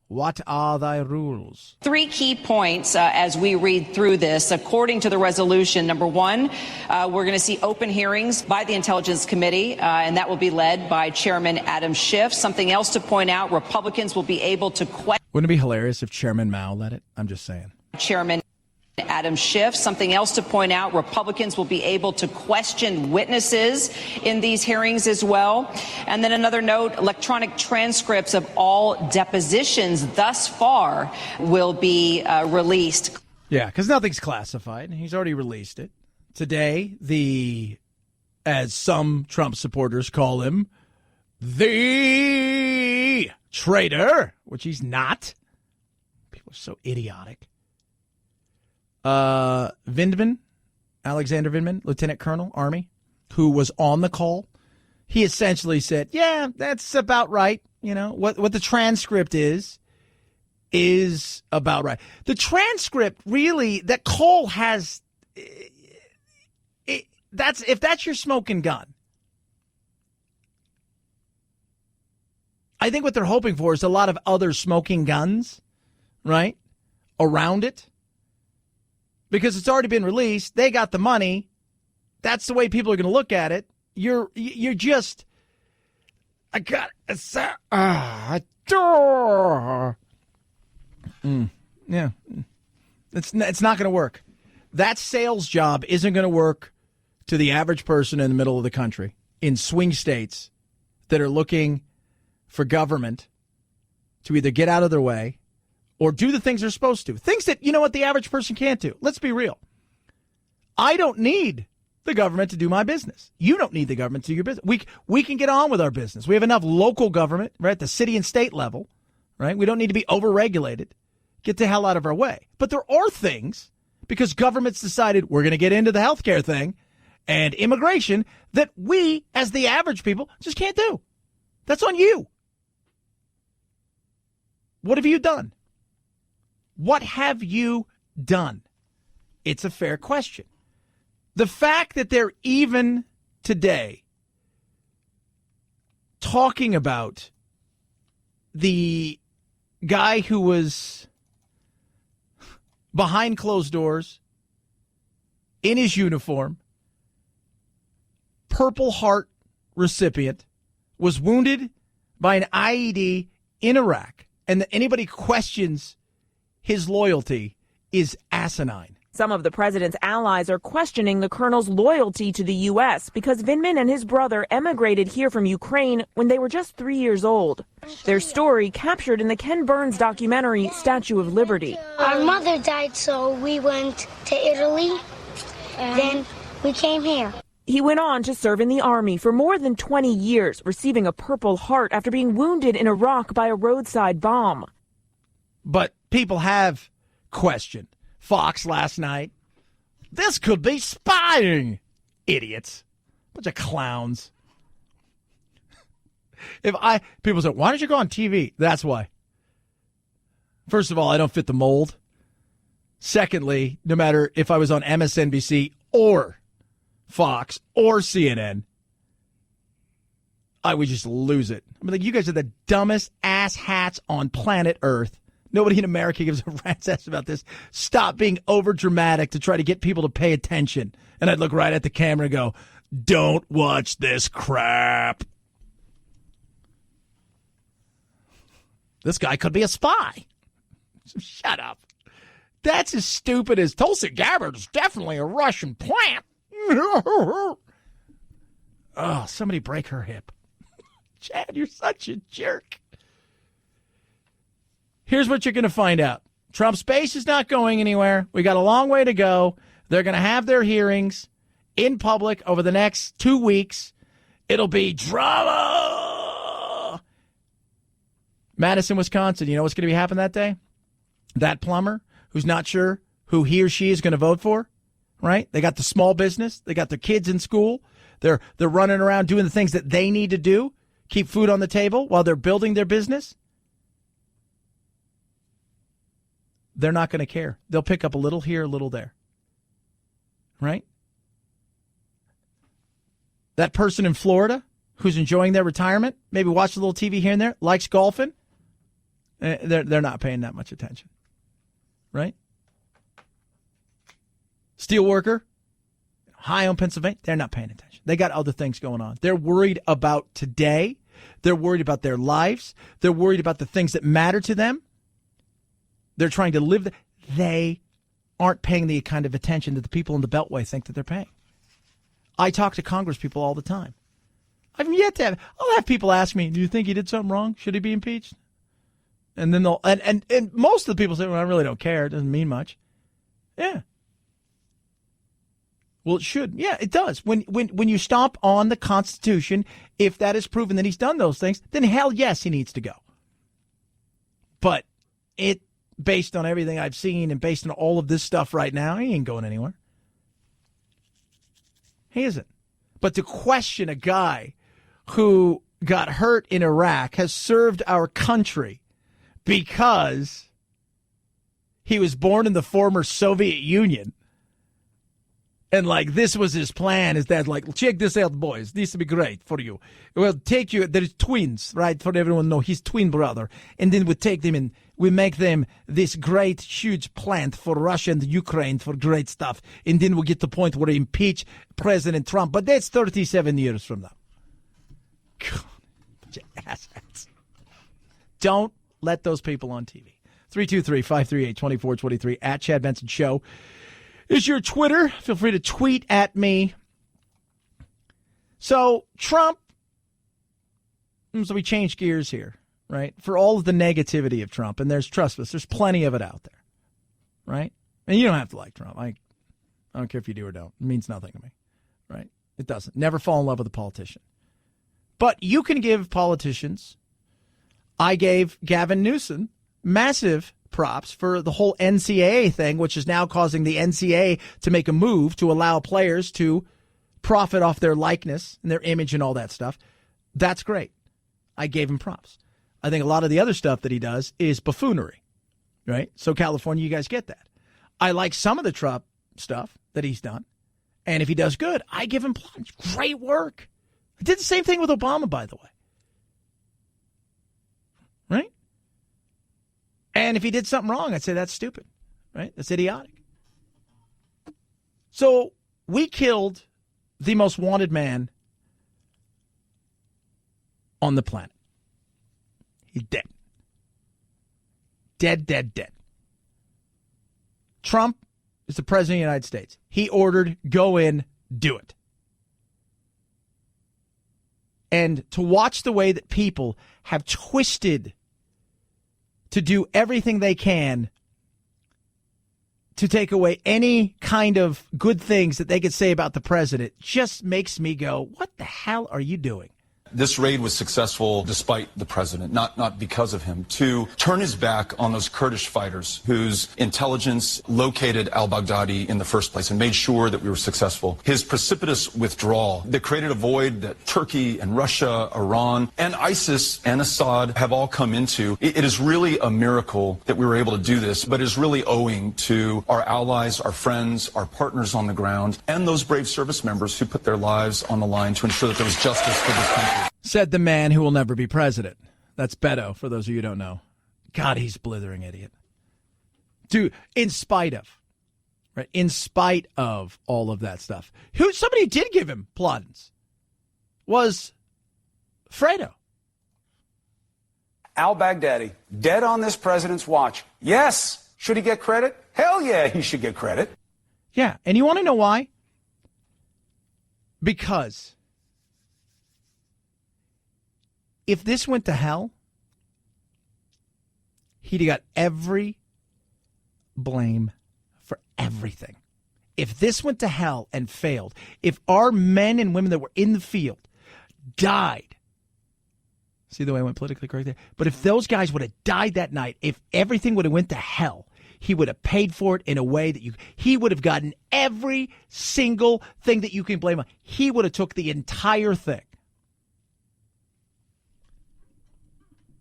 What are thy rules? 3 key points as we read through this. According to the resolution, number 1, we're going to see open hearings by the Intelligence Committee, and that will be led by Chairman Adam Schiff. Something else to point out, Republicans will be able to question. Wouldn't it be hilarious if Chairman Mao led it? I'm just saying. Chairman Adam Schiff. Something else to point out, Republicans will be able to question witnesses in these hearings as well. And then another note, electronic transcripts of all depositions thus far will be released. Yeah, because nothing's classified. He's already released it. Today, as some Trump supporters call him, the traitor, which he's not. People are so idiotic. Alexander Vindman, Lieutenant Colonel, Army, who was on the call, he essentially said, yeah, that's about right. You know, what the transcript is about right. The transcript really, that call has, if that's your smoking gun, I think what they're hoping for is a lot of other smoking guns, right, around it. Because it's already been released. They got the money. That's the way people are going to look at it. You're just, yeah. It's not going to work. That sales job isn't going to work to the average person in the middle of the country in swing states that are looking for government to either get out of their way or do the things they're supposed to. Things that, you know what, the average person can't do. Let's be real. I don't need the government to do my business. You don't need the government to do your business. We can get on with our business. We have enough local government, right, at the city and state level, right? We don't need to be overregulated. Get the hell out of our way. But there are things, because government's decided we're going to get into the healthcare thing and immigration, that we, as the average people, just can't do. That's on you. What have you done? What have you done? It's a fair question. The fact that they're even today talking about the guy who was behind closed doors in his uniform, Purple Heart recipient, was wounded by an IED in Iraq, and that anybody questions his loyalty is asinine. Some of the president's allies are questioning the colonel's loyalty to the U.S. because Vindman and his brother emigrated here from Ukraine when they were just 3 years old. Their story captured in the Ken Burns documentary Statue of Liberty. Our mother died, so we went to Italy, then we came here. He went on to serve in the Army for more than 20 years, receiving a Purple Heart after being wounded in Iraq by a roadside bomb. But people have questioned. Fox last night. This could be spying. Idiots. Bunch of clowns. People say, why don't you go on TV? That's why. First of all, I don't fit the mold. Secondly, no matter if I was on MSNBC or Fox or CNN, I would just lose it. I mean, like, you guys are the dumbest ass hats on planet Earth. Nobody in America gives a rat's ass about this. Stop being over dramatic to try to get people to pay attention. And I'd look right at the camera and go, don't watch this crap. This guy could be a spy. So shut up. That's as stupid as Tulsi Gabbard is definitely a Russian plant. Oh, somebody break her hip. Chad, you're such a jerk. Here's what you're going to find out. Trump's base is not going anywhere. We got a long way to go. They're going to have their hearings in public over the next 2 weeks. It'll be drama. Madison, Wisconsin, you know what's going to be happening that day? That plumber who's not sure who he or she is going to vote for, right? They got the small business. They got their kids in school. They're running around doing the things that they need to do, keep food on the table while they're building their business. They're not going to care. They'll pick up a little here, a little there. Right? That person in Florida who's enjoying their retirement, maybe watch a little TV here and there, likes golfing, they're not paying that much attention. Right? Steel worker, Ohio, Pennsylvania, they're not paying attention. They got other things going on. They're worried about today. They're worried about their lives. They're worried about the things that matter to them. They're trying to live. They aren't paying the kind of attention that the people in the Beltway think that they're paying. I talk to Congress people all the time. I've yet to I'll have people ask me, do you think he did something wrong? Should he be impeached? And then they'll, and most of the people say, well, I really don't care. It doesn't mean much. Yeah. Well, it should. Yeah, it does. When you stomp on the Constitution, if that is proven that he's done those things, then hell yes, he needs to go. But based on everything I've seen and based on all of this stuff right now, he ain't going anywhere. He isn't. But to question a guy who got hurt in Iraq, has served our country because he was born in the former Soviet Union, and like this was his plan, is that like, check this out, boys, this will be great for you. We'll take you, there's twins, right, for everyone to know, his twin brother, and then we take them and we make them this great, huge plant for Russia and Ukraine for great stuff, and then we'll get to the point where we impeach President Trump, but that's 37 years from now. God, bunch of assets. Don't let those people on TV. 323-538-2423 at Chad Benson Show is your Twitter. Feel free to tweet at me. So Trump, so we change gears here, right? For all of the negativity of Trump, and trust us, there's plenty of it out there, right? And you don't have to like Trump. I don't care if you do or don't. It means nothing to me, right? It doesn't. Never fall in love with a politician. But you can give politicians, I gave Gavin Newsom massive props for the whole NCAA thing, which is now causing the NCAA to make a move to allow players to profit off their likeness and their image and all that stuff. That's great. I gave him props. I think a lot of the other stuff that he does is buffoonery, right? So California, you guys get that. I like some of the Trump stuff that he's done. And if he does good, I give him props. Great work. I did the same thing with Obama, by the way. Right? And if he did something wrong, I'd say that's stupid, right? That's idiotic. So we killed the most wanted man on the planet. He's dead. Dead, dead, dead. Trump is the president of the United States. He ordered, go in, do it. And to watch the way that people have twisted to do everything they can to take away any kind of good things that they could say about the president just makes me go, what the hell are you doing? This raid was successful despite the president, not because of him, to turn his back on those Kurdish fighters whose intelligence located al-Baghdadi in the first place and made sure that we were successful. His precipitous withdrawal that created a void that Turkey and Russia, Iran, and ISIS and Assad have all come into. It is really a miracle that we were able to do this, but is really owing to our allies, our friends, our partners on the ground, and those brave service members who put their lives on the line to ensure that there was justice for this country. Said the man who will never be president. That's Beto, for those of you who don't know. God, he's a blithering idiot. Dude, in spite of all of that stuff. Somebody did give him plaudits was Fredo. Al-Baghdadi, dead on this president's watch. Yes. Should he get credit? Hell yeah, he should get credit. Yeah, and you want to know why? Because if this went to hell, he'd have got every blame for everything. If this went to hell and failed, if our men and women that were in the field died, see the way I went politically correct there? But if those guys would have died that night, if everything would have went to hell, he would have paid for it in a way that he would have gotten every single thing that you can blame on. He would have took the entire thing.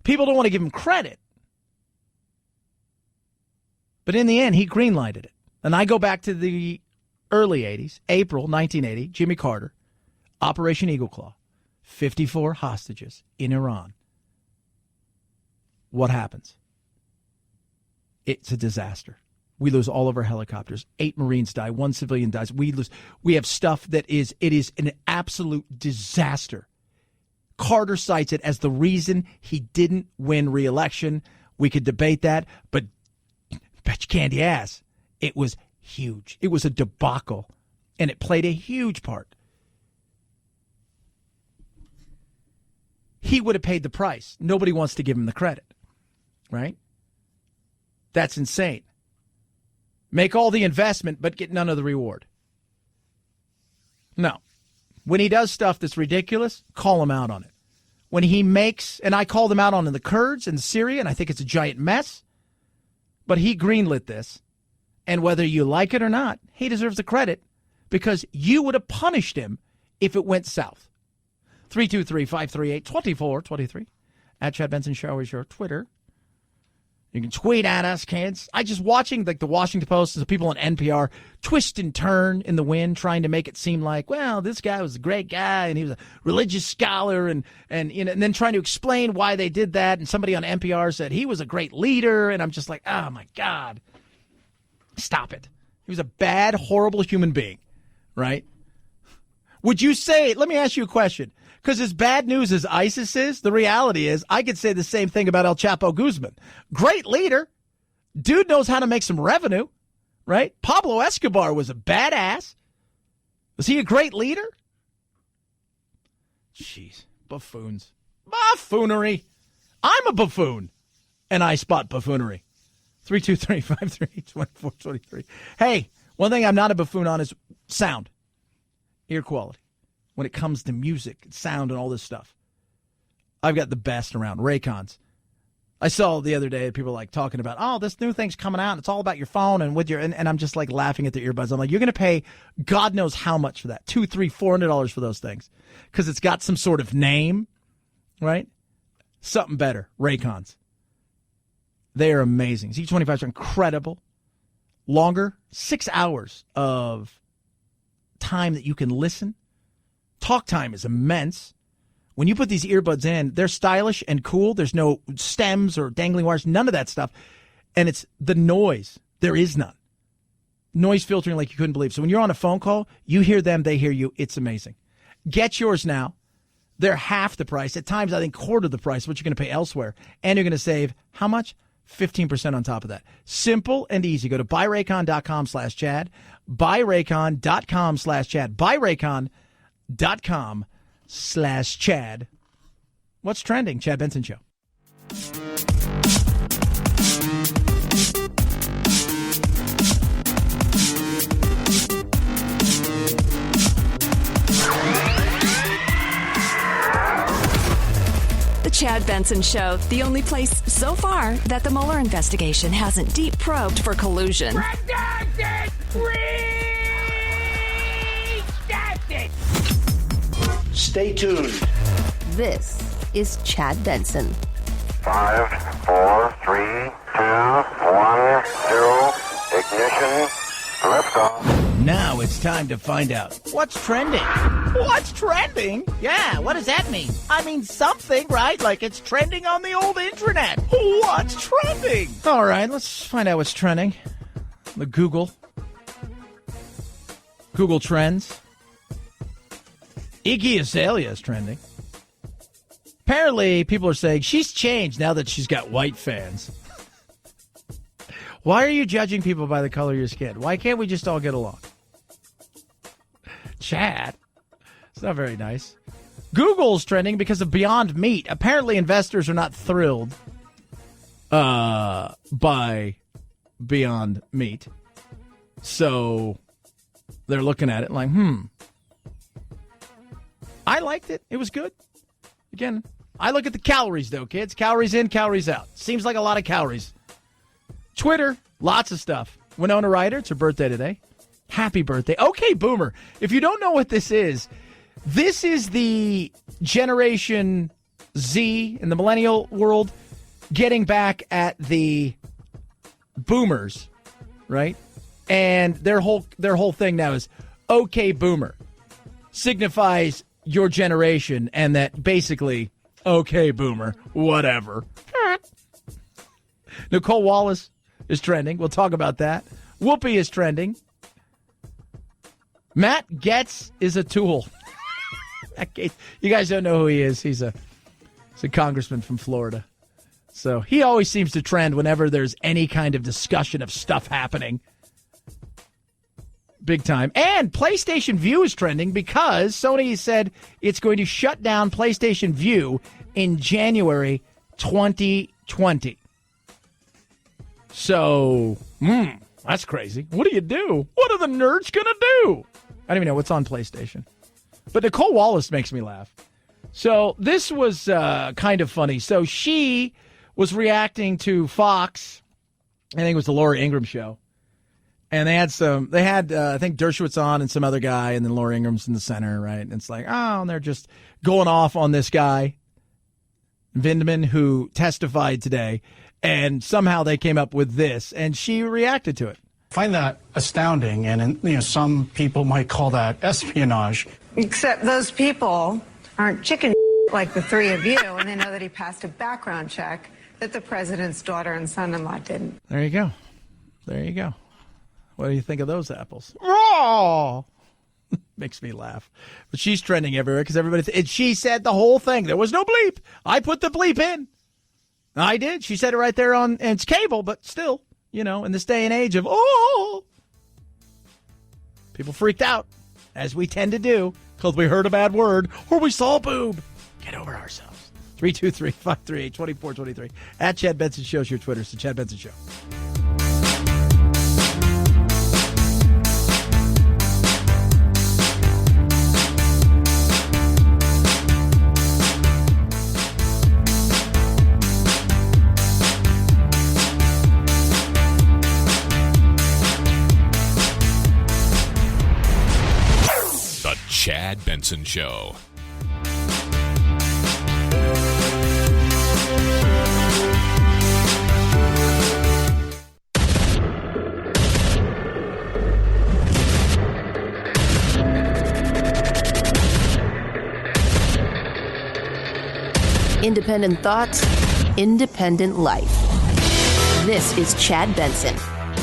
People don't want to give him credit. But in the end, he greenlighted it. And I go back to the early 80s, April 1980, Jimmy Carter, Operation Eagle Claw, 54 hostages in Iran. What happens? It's a disaster. We lose all of our helicopters. 8 Marines die. 1 civilian dies. We have stuff it is an absolute disaster. Carter cites it as the reason he didn't win re-election. We could debate that, but bet you candy ass, it was huge. It was a debacle, and it played a huge part. He would have paid the price. Nobody wants to give him the credit, right? That's insane. Make all the investment, but get none of the reward. No. When he does stuff that's ridiculous, call him out on it. When he makes, and I called him out on the Kurds and Syria, and I think it's a giant mess, but he greenlit this. And whether you like it or not, he deserves the credit because you would have punished him if it went south. 323-538-2423. At Chad Benson Show is your Twitter. You can tweet at us, kids. I just watching like the Washington Post and the people on NPR twist and turn in the wind, trying to make it seem like, well, this guy was a great guy and he was a religious scholar, and then trying to explain why they did that. And somebody on NPR said he was a great leader, and I'm just like, oh my God, stop it. He was a bad, horrible human being, right? Would you say? Let me ask you a question. Because as bad news as ISIS is, the reality is I could say the same thing about El Chapo Guzman. Great leader. Dude knows how to make some revenue, right? Pablo Escobar was a badass. Was he a great leader? Jeez, buffoons. Buffoonery. I'm a buffoon, and I spot buffoonery. 323-538-2423. Hey, one thing I'm not a buffoon on is sound, ear quality. When it comes to music, sound, and all this stuff, I've got the best around. Raycons. I saw the other day people like talking about, oh, this new thing's coming out. It's all about your phone and with your, and I'm just like laughing at the earbuds. I'm like, you're going to pay God knows how much for that, $200, $300, $400 for those things, because it's got some sort of name, right? Something better. Raycons. They are amazing. Z25s are incredible. Longer, 6 hours of time that you can listen. Talk time is immense. When you put these earbuds in, they're stylish and cool. There's no stems or dangling wires, none of that stuff. And it's the noise. There is none. Noise filtering like you couldn't believe. So when you're on a phone call, you hear them, they hear you. It's amazing. Get yours now. They're half the price. At times, I think quarter the price of what you're going to pay elsewhere. And you're going to save how much? 15% on top of that. Simple and easy. Go to buyraycon.com/Chad. Buyraycon.com/Chad. Buyraycon.com/Chad. What's trending? Chad Benson Show. The Chad Benson Show, the only place so far that the Mueller investigation hasn't deep probed for collusion. Redacted! Redacted! Stay tuned. This is Chad Benson. 5, 4, 3, 2, 1, 0, ignition, liftoff. Now it's time to find out what's trending. What's trending? Yeah, what does that mean? I mean something, right? Like it's trending on the old internet. What's trending? All right, let's find out what's trending. The Google Trends. Iggy Azalea is trending. Apparently, people are saying she's changed now that she's got white fans. Why are you judging people by the color of your skin? Why can't we just all get along? Chad. It's not very nice. Google's trending because of Beyond Meat. Apparently, investors are not thrilled by Beyond Meat. So they're looking at it like, I liked it. It was good. Again, I look at the calories, though, kids. Calories in, calories out. Seems like a lot of calories. Twitter, lots of stuff. Winona Ryder, it's her birthday today. Happy birthday. Okay, Boomer. If you don't know what this is the Generation Z in the millennial world getting back at the boomers, right? And their whole thing now is okay, Boomer. Signifies your generation, and that basically, okay, Boomer, whatever. Nicole Wallace is trending. We'll talk about that. Whoopi is trending. Matt Getz is a tool. You guys don't know who he is. He's a congressman from Florida. So he always seems to trend whenever there's any kind of discussion of stuff happening. Big time. And PlayStation View is trending because Sony said it's going to shut down PlayStation View in January 2020. So, that's crazy. What do you do? What are the nerds going to do? I don't even know what's on PlayStation. But Nicole Wallace makes me laugh. So this was kind of funny. So she was reacting to Fox, I think it was the Laura Ingraham show, And they had I think Dershowitz on and some other guy, and then Laura Ingram's in the center, right? And it's like, and they're just going off on this guy, Vindman, who testified today, and somehow they came up with this, and she reacted to it. I find that astounding, and some people might call that espionage. Except those people aren't chicken like the three of you, and they know that he passed a background check that the president's daughter and son-in-law didn't. There you go. There you go. What do you think of those apples? Raw! Makes me laugh. But she's trending everywhere because everybody... and she said the whole thing. There was no bleep. I put the bleep in. I did. She said it right there on... and it's cable, but still, in this day and age of, people freaked out, as we tend to do, because we heard a bad word or we saw a boob. Get over ourselves. 323-538-2423. At Chad Benson Show's your Twitter. It's the Chad Benson Show. Chad Benson Show. Independent thoughts, independent life. This is Chad Benson.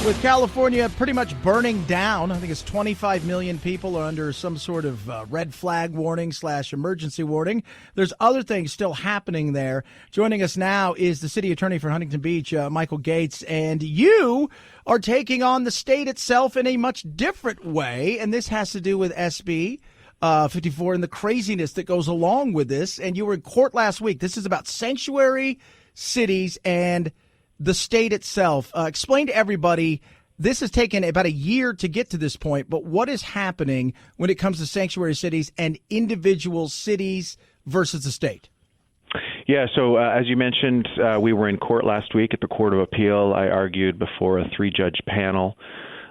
With California pretty much burning down, I think it's 25 million people are under some sort of red flag warning / emergency warning. There's other things still happening there. Joining us now is the city attorney for Hungtington Beach, Michael Gates, and you are taking on the state itself in a much different way, and this has to do with SB 54 and the craziness that goes along with this. And you were in court last week. This is about sanctuary cities and the state itself. Explain to everybody, this has taken about a year to get to this point, but what is happening when it comes to sanctuary cities and individual cities versus the state? Yeah, so as you mentioned, we were in court last week at the Court of Appeal. I argued before a 3-judge panel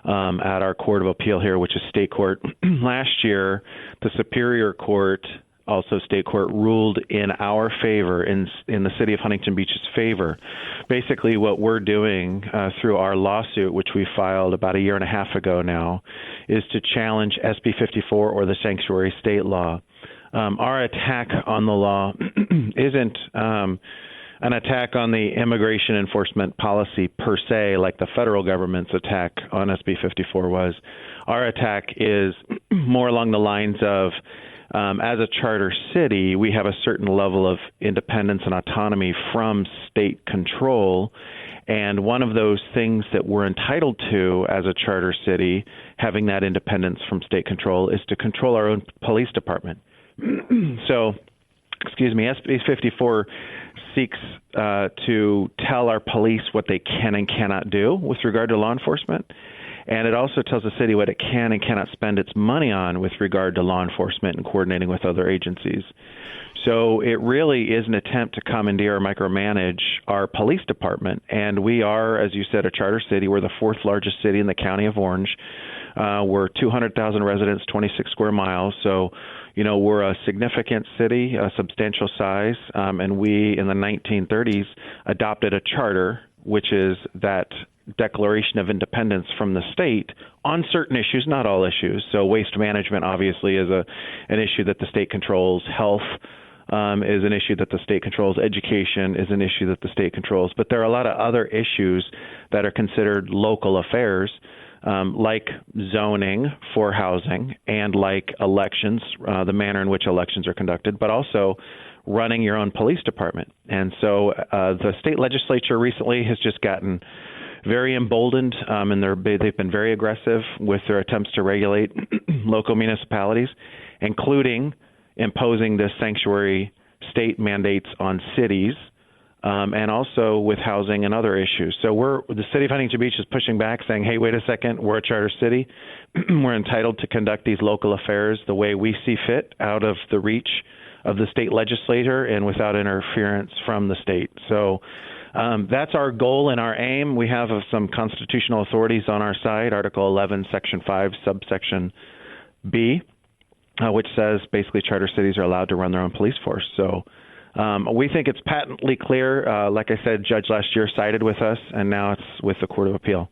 at our Court of Appeal here, which is state court. Last year, the Superior Court, also state court, ruled in our favor, in the city of Huntington Beach's favor. Basically, what we're doing through our lawsuit, which we filed about a year and a half ago now, is to challenge SB 54 or the sanctuary state law. Our attack on the law isn't an attack on the immigration enforcement policy per se, like the federal government's attack on SB 54 was. Our attack is more along the lines of, as a charter city, we have a certain level of independence and autonomy from state control. And one of those things that we're entitled to as a charter city, having that independence from state control, is to control our own police department. So, SB 54 seeks to tell our police what they can and cannot do with regard to law enforcement. And it also tells the city what it can and cannot spend its money on with regard to law enforcement and coordinating with other agencies. So it really is an attempt to commandeer or micromanage our police department. And we are, as you said, a charter city. We're the 4th largest city in the county of Orange. We're 200,000 residents, 26 square miles. So, we're a significant city, a substantial size. And we, in the 1930s, adopted a charter, which is that declaration of independence from the state on certain issues, not all issues. So waste management obviously is an issue that the state controls. Health is an issue that the state controls. Education is an issue that the state controls. But there are a lot of other issues that are considered local affairs, like zoning for housing and like elections, the manner in which elections are conducted, but also running your own police department. And so the state legislature recently has just gotten very emboldened, and they've been very aggressive with their attempts to regulate local municipalities, including imposing this sanctuary state mandates on cities, and also with housing and other issues. So the city of Huntington Beach is pushing back, saying, hey, wait a second, we're a charter city. We're entitled to conduct these local affairs the way we see fit, out of the reach of the state legislature and without interference from the state. So That's our goal and our aim. We have some constitutional authorities on our side, Article 11, Section 5, subsection B, which says basically charter cities are allowed to run their own police force. So we think it's patently clear. Like I said, judge last year sided with us, and now it's with the Court of Appeal.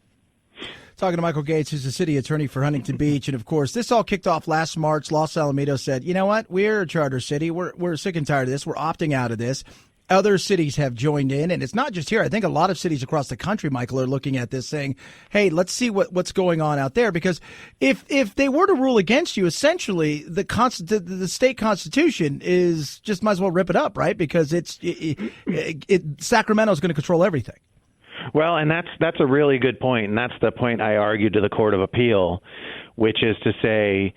Talking to Michael Gates, who's the city attorney for Huntington Beach. And, of course, this all kicked off last March. Los Alamitos said, you know what? We're a charter city. We're sick and tired of this. We're opting out of this. Other cities have joined in, and it's not just here. I think a lot of cities across the country, Michael, are looking at this saying, hey, let's see what's going on out there. Because if they were to rule against you, essentially the state constitution is just might as well rip it up, right? Because Sacramento is going to control everything. Well, and that's a really good point, and that's the point I argued to the Court of Appeal, which is to say,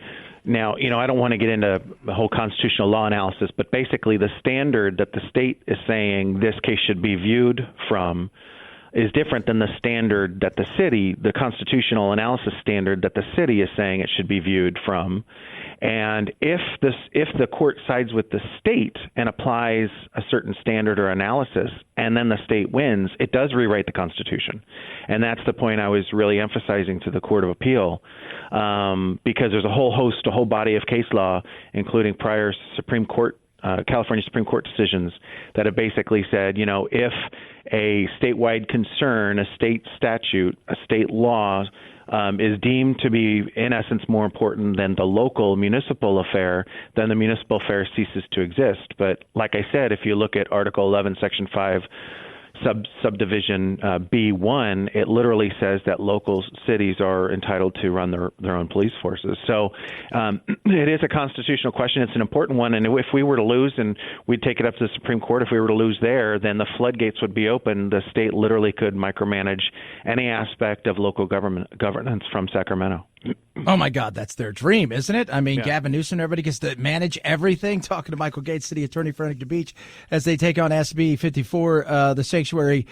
now, I don't want to get into the whole constitutional law analysis, but basically the standard that the state is saying this case should be viewed from is different than the standard that the constitutional analysis standard that the city is saying it should be viewed from. And if the court sides with the state and applies a certain standard or analysis, and then the state wins, it does rewrite the Constitution. And that's the point I was really emphasizing to the Court of Appeal, because there's a whole body of case law, including prior California Supreme Court decisions that have basically said, if a statewide concern, a state statute, a state law is deemed to be, in essence, more important than the local municipal affair, then the municipal affair ceases to exist. But like I said, if you look at Article 11, Section 5, subdivision B1, it literally says that local cities are entitled to run their own police forces. So it is a constitutional question. It's an important one. And if we were to lose, and we'd take it up to the Supreme Court, if we were to lose there, then the floodgates would be open. The state literally could micromanage any aspect of local governance from Sacramento. Oh, my God, that's their dream, isn't it? I mean, yeah. Gavin Newsom, everybody gets to manage everything. Talking to Michael Gates, city attorney for Huntington Beach, as they take on SB 54, the Sanctuary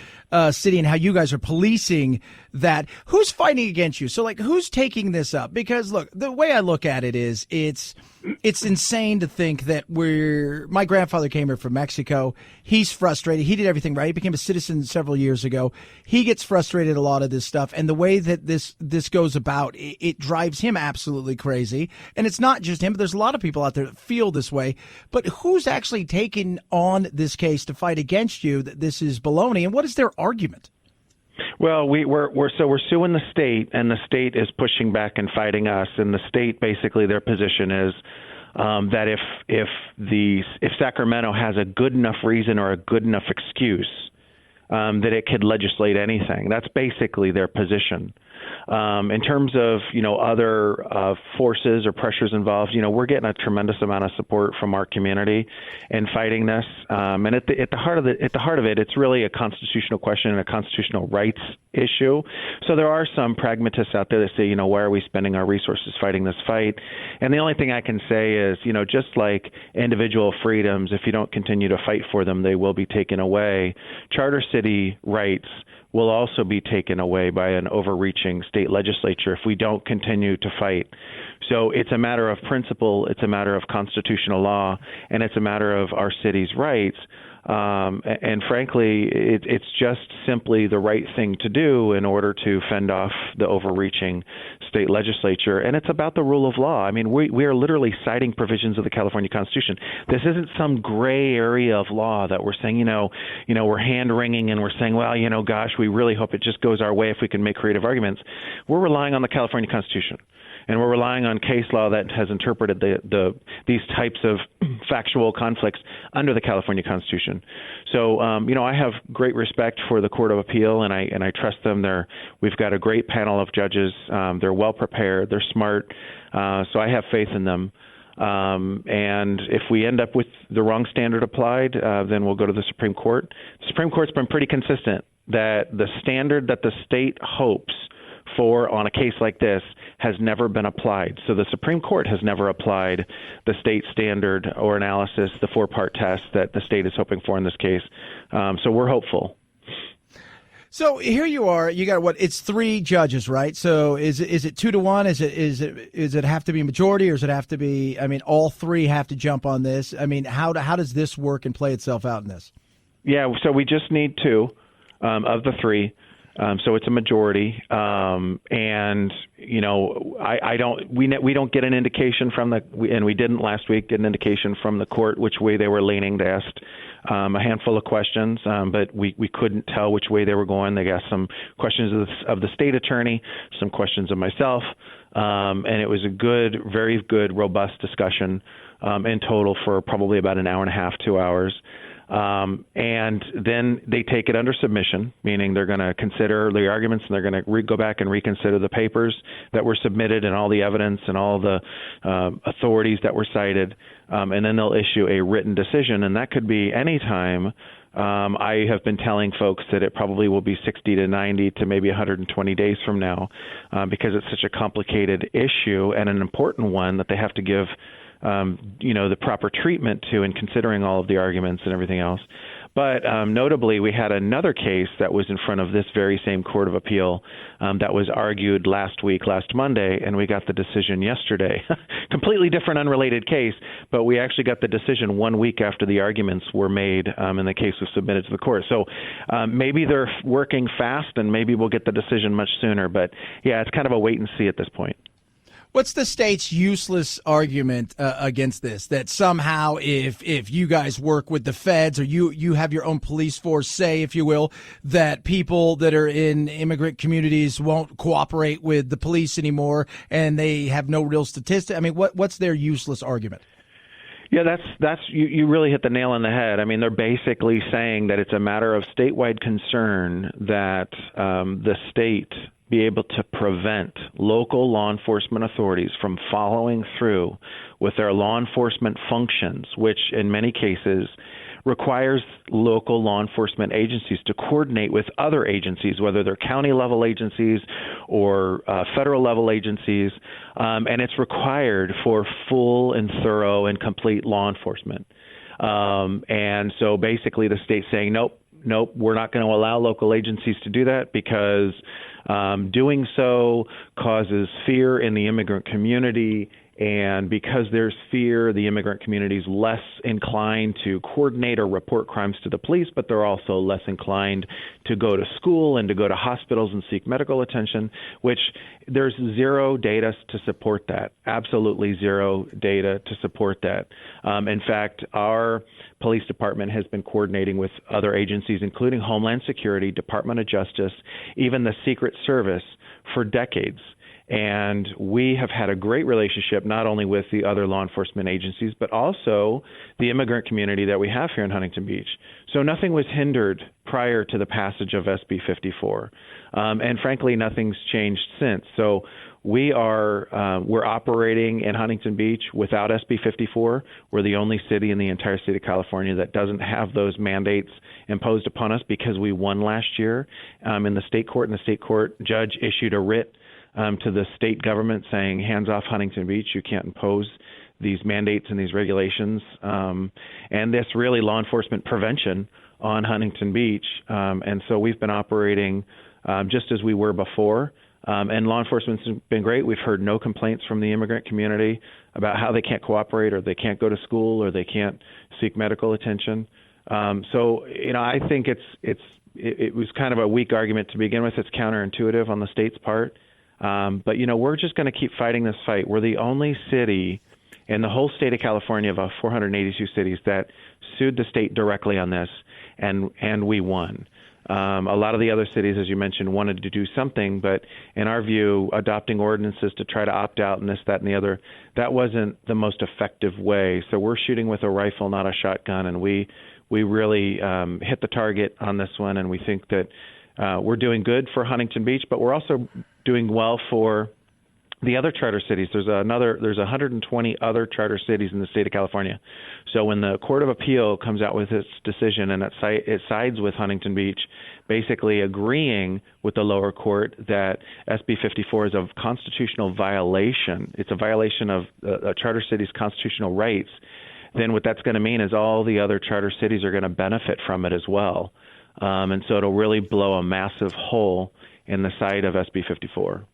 City, and how you guys are policing that. Who's fighting against you? So, who's taking this up? Because, look, the way I look at it is it's insane to think that my grandfather came here from Mexico. He's frustrated. He did everything right. He became a citizen several years ago. He gets frustrated at a lot of this stuff. And the way that this goes about, it drives him absolutely crazy. And it's not just him, but there's a lot of people out there that feel this way. But who's actually taking on this case to fight against you that this is baloney? And what is their argument? Well, we're suing the state, and the state is pushing back and fighting us. And the state, basically, their position is that if Sacramento has a good enough reason or a good enough excuse, that it could legislate anything. That's basically their position. In terms of, other forces or pressures involved, we're getting a tremendous amount of support from our community in fighting this. And at the heart of it, it's really a constitutional question and a constitutional rights issue. So there are some pragmatists out there that say, why are we spending our resources fighting this fight? And the only thing I can say is, just like individual freedoms, if you don't continue to fight for them, they will be taken away. Charter city rights will also be taken away by an overreaching state legislature if we don't continue to fight. So it's a matter of principle, it's a matter of constitutional law, and it's a matter of our city's rights. And frankly, it's just simply the right thing to do in order to fend off the overreaching state legislature. And it's about the rule of law. I mean, we are literally citing provisions of the California Constitution. This isn't some gray area of law that we're saying, we're hand-wringing and we're saying, well, gosh, we really hope it just goes our way if we can make creative arguments. We're relying on the California Constitution. And we're relying on case law that has interpreted these types of factual conflicts under the California Constitution. So, I have great respect for the Court of Appeal, and I trust them. We've got a great panel of judges. They're well prepared. They're smart. So I have faith in them. And if we end up with the wrong standard applied, then we'll go to the Supreme Court. The Supreme Court's been pretty consistent that the standard that the state hopes for on a case like this has never been applied. So the Supreme Court has never applied the state standard or analysis, the four-part test that the state is hoping for in this case. So we're hopeful. So here you are. You got it's 3 judges, right? So is it 2-1? Is it have to be majority, or does it have to be? I mean, all 3 have to jump on this. I mean, how does this work and play itself out in this? Yeah. So we just need 2. of the three. So it's a majority, and we don't get an indication from and we didn't last week get an indication from the court which way they were leaning. They asked a handful of questions, but we couldn't tell which way they were going. They asked some questions of the state attorney, some questions of myself, and it was a very good, robust discussion in total for probably about an hour and a half, 2 hours. And then they take it under submission, meaning they're going to consider the arguments and they're going to go back and reconsider the papers that were submitted and all the evidence and all the authorities that were cited. And then they'll issue a written decision. And that could be any time. I have been telling folks that it probably will be 60 to 90 to maybe 120 days from now because it's such a complicated issue and an important one that they have to give the proper treatment to in considering all of the arguments and everything else. But notably, we had another case that was in front of this very same Court of Appeal that was argued last Monday, and we got the decision yesterday. Completely different, unrelated case, but we actually got the decision 1 week after the arguments were made and the case was submitted to the court. So maybe they're working fast, and maybe we'll get the decision much sooner. But, yeah, it's kind of a wait and see at this point. What's the state's useless argument against this? That somehow if you guys work with the feds or you have your own police force, say, if you will, that people that are in immigrant communities won't cooperate with the police anymore and they have no real statistics? I mean, what's their useless argument? Yeah, that's you really hit the nail on the head. I mean, they're basically saying that it's a matter of statewide concern that the state be able to prevent local law enforcement authorities from following through with their law enforcement functions, which in many cases requires local law enforcement agencies to coordinate with other agencies, whether they're county-level agencies or federal-level agencies, and it's required for full and thorough and complete law enforcement. And so basically the state's saying, nope, we're not going to allow local agencies to do that because doing so causes fear in the immigrant community. And because there's fear, the immigrant community is less inclined to coordinate or report crimes to the police, but they're also less inclined to go to school and to go to hospitals and seek medical attention, which there's zero data to support that. Absolutely zero data to support that. In fact, our police department has been coordinating with other agencies, including Homeland Security, Department of Justice, even the Secret Service for decades. And we have had a great relationship not only with the other law enforcement agencies, but also the immigrant community that we have here in Huntington Beach. So nothing was hindered prior to the passage of SB 54. And frankly, nothing's changed since. So we're operating in Huntington Beach without SB 54. We're the only city in the entire state of California that doesn't have those mandates imposed upon us because we won last year in the state court, and the state court judge issued a writ to the state government saying, hands off Huntington Beach, you can't impose these mandates and these regulations. And this really law enforcement prevention on Huntington Beach. And so we've been operating just as we were before. And law enforcement's been great. We've heard no complaints from the immigrant community about how they can't cooperate or they can't go to school or they can't seek medical attention. So, I think it was kind of a weak argument to begin with. It's counterintuitive on the state's part. But, we're just going to keep fighting this fight. We're the only city in the whole state of California of 482 cities that sued the state directly on this, and we won. A lot of the other cities, as you mentioned, wanted to do something, but in our view, adopting ordinances to try to opt out and this, that, and the other, that wasn't the most effective way. So we're shooting with a rifle, not a shotgun, and we really hit the target on this one, and we think that we're doing good for Huntington Beach, but we're also doing well for the other charter cities. There's 120 other charter cities in the state of California. So when the Court of Appeal comes out with its decision and it sides with Huntington Beach, basically agreeing with the lower court that SB 54 is a constitutional violation, it's a violation of a charter city's constitutional rights, then what that's going to mean is all the other charter cities are going to benefit from it as well. And so it'll really blow a massive hole in the side of SB 54.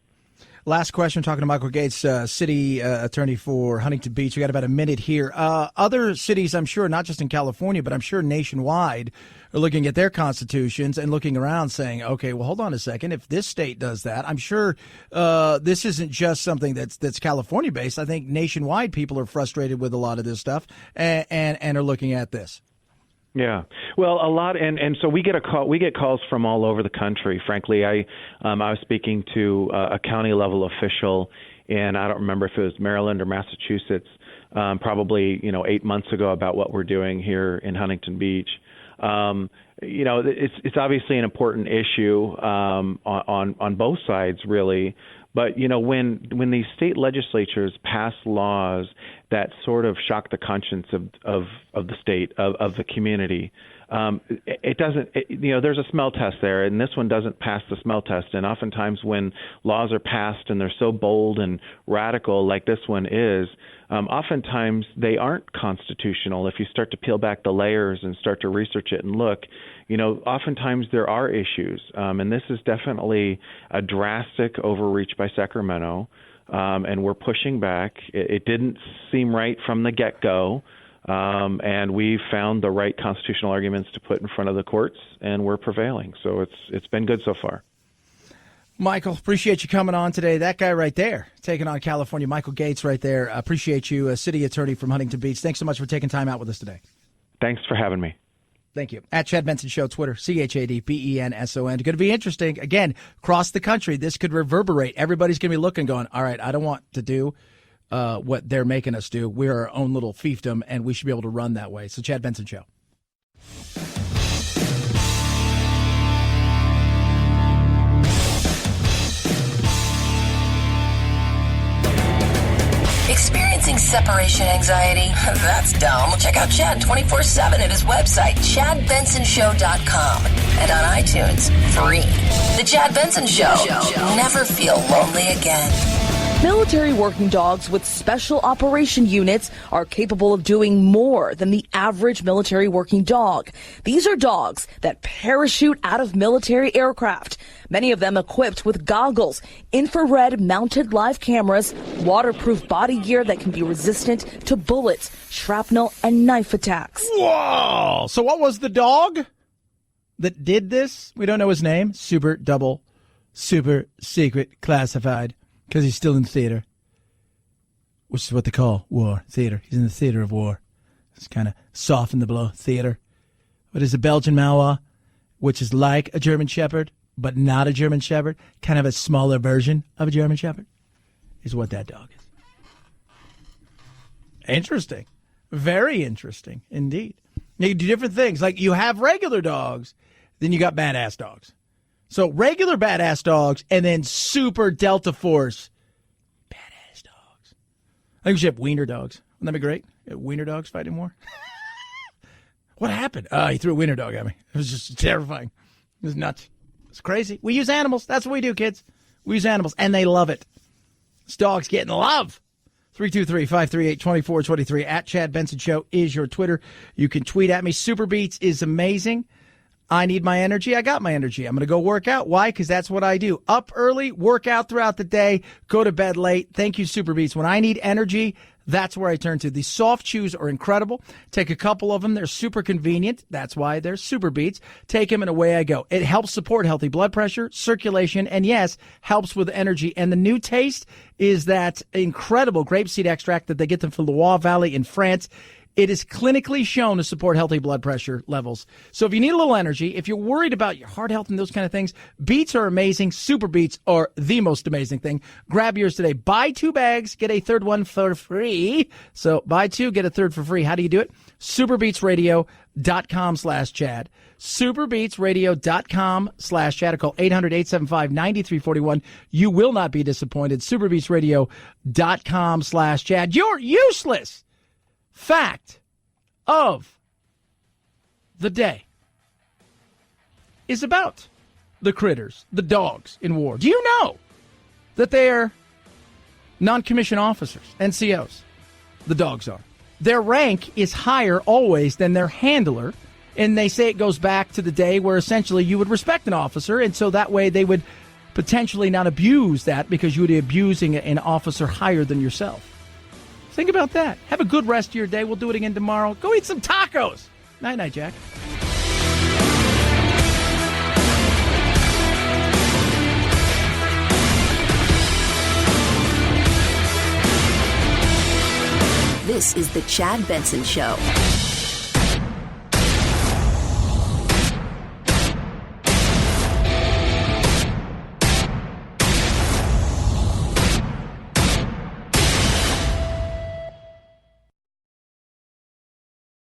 Last question, talking to Michael Gates, city attorney for Huntington Beach. We got about a minute here. Other cities, I'm sure, not just in California, but I'm sure nationwide, are looking at their constitutions and looking around saying, okay, well, hold on a second. If this state does that, I'm sure this isn't just something that's California-based. I think nationwide people are frustrated with a lot of this stuff and are looking at this. Yeah, well, a lot, and so we get calls from all over the country. Frankly, I was speaking to a county level official, and I don't remember if it was Maryland or Massachusetts, probably 8 months ago, about what we're doing here in Huntington Beach. It's obviously an important issue on both sides, really. But when these state legislatures pass laws that sort of shock the conscience of the state, of the community, it doesn't. There's a smell test there, and this one doesn't pass the smell test. And oftentimes, when laws are passed and they're so bold and radical, like this one is, oftentimes they aren't constitutional. If you start to peel back the layers and start to research it and look, oftentimes there are issues. And this is definitely a drastic overreach by Sacramento. And we're pushing back. It didn't seem right from the get-go. And we found the right constitutional arguments to put in front of the courts, and we're prevailing. So it's been good so far. Michael, appreciate you coming on today. That guy right there, taking on California, Michael Gates right there. Appreciate you, a city attorney from Huntington Beach. Thanks so much for taking time out with us today. Thanks for having me. Thank you. At Chad Benson Show, Twitter, ChadBenson. Going to be interesting. Again, across the country, this could reverberate. Everybody's going to be looking, going, all right, I don't want to do what they're making us do. We're our own little fiefdom, and we should be able to run that way. So Chad Benson Show. Experiencing separation anxiety? That's dumb. Check out Chad 24/7 at his website, ChadBensonShow.com, and on iTunes, free. The Chad Benson Show. Never feel lonely again. Military working dogs with special operation units are capable of doing more than the average military working dog. These are dogs that parachute out of military aircraft, many of them equipped with goggles, infrared mounted live cameras, waterproof body gear that can be resistant to bullets, shrapnel, and knife attacks. Whoa! So what was the dog that did this? We don't know his name. Super secret classified. Because he's still in theater, which is what they call war, theater. He's in the theater of war. It's kind of soften the blow, theater. What is a Belgian Malinois, which is like a German Shepherd, but not a German Shepherd, kind of a smaller version of a German Shepherd, is what that dog is. Interesting. Very interesting indeed. Now, you do different things. Like you have regular dogs, then you got badass dogs. So regular badass dogs and then super Delta Force badass dogs. I think we should have wiener dogs. Wouldn't that be great? Wiener dogs fighting war? What happened? He threw a wiener dog at me. It was just terrifying. It was nuts. It's crazy. We use animals. That's what we do, kids. We use animals, and they love it. This dog's getting love. 323-538-2423. At Chad Benson Show is your Twitter. You can tweet at me. Super Beats is amazing. I need my energy. I got my energy. I'm going to go work out. Why? Because that's what I do. Up early, work out throughout the day, go to bed late. Thank you, Super Beats. When I need energy, that's where I turn to. These soft chews are incredible. Take a couple of them. They're super convenient. That's why they're Super Beats. Take them and away I go. It helps support healthy blood pressure, circulation, and yes, helps with energy. And the new taste is that incredible grapeseed extract that they get from the Loire Valley in France. It is clinically shown to support healthy blood pressure levels. So if you need a little energy, if you're worried about your heart health and those kind of things, Beets are amazing. Super Beets are the most amazing thing. Grab yours today. Buy 2 bags, get a third one for free. So buy 2, get a third for free. How do you do it? SuperBeetsRadio.com/Chad. SuperBeetsRadio.com/Chad. Or call 800-875-9341. You will not be disappointed. SuperBeetsRadio.com/Chad. You're useless. Fact of the day is about the critters, the dogs in war. Do you know that they're non-commissioned officers, NCOs? The dogs are. Their rank is higher always than their handler, and they say it goes back to the day where essentially you would respect an officer, and so that way they would potentially not abuse that because you would be abusing an officer higher than yourself. Think about that. Have a good rest of your day. We'll do it again tomorrow. Go eat some tacos. Night-night, Jack. This is the Chad Benson Show.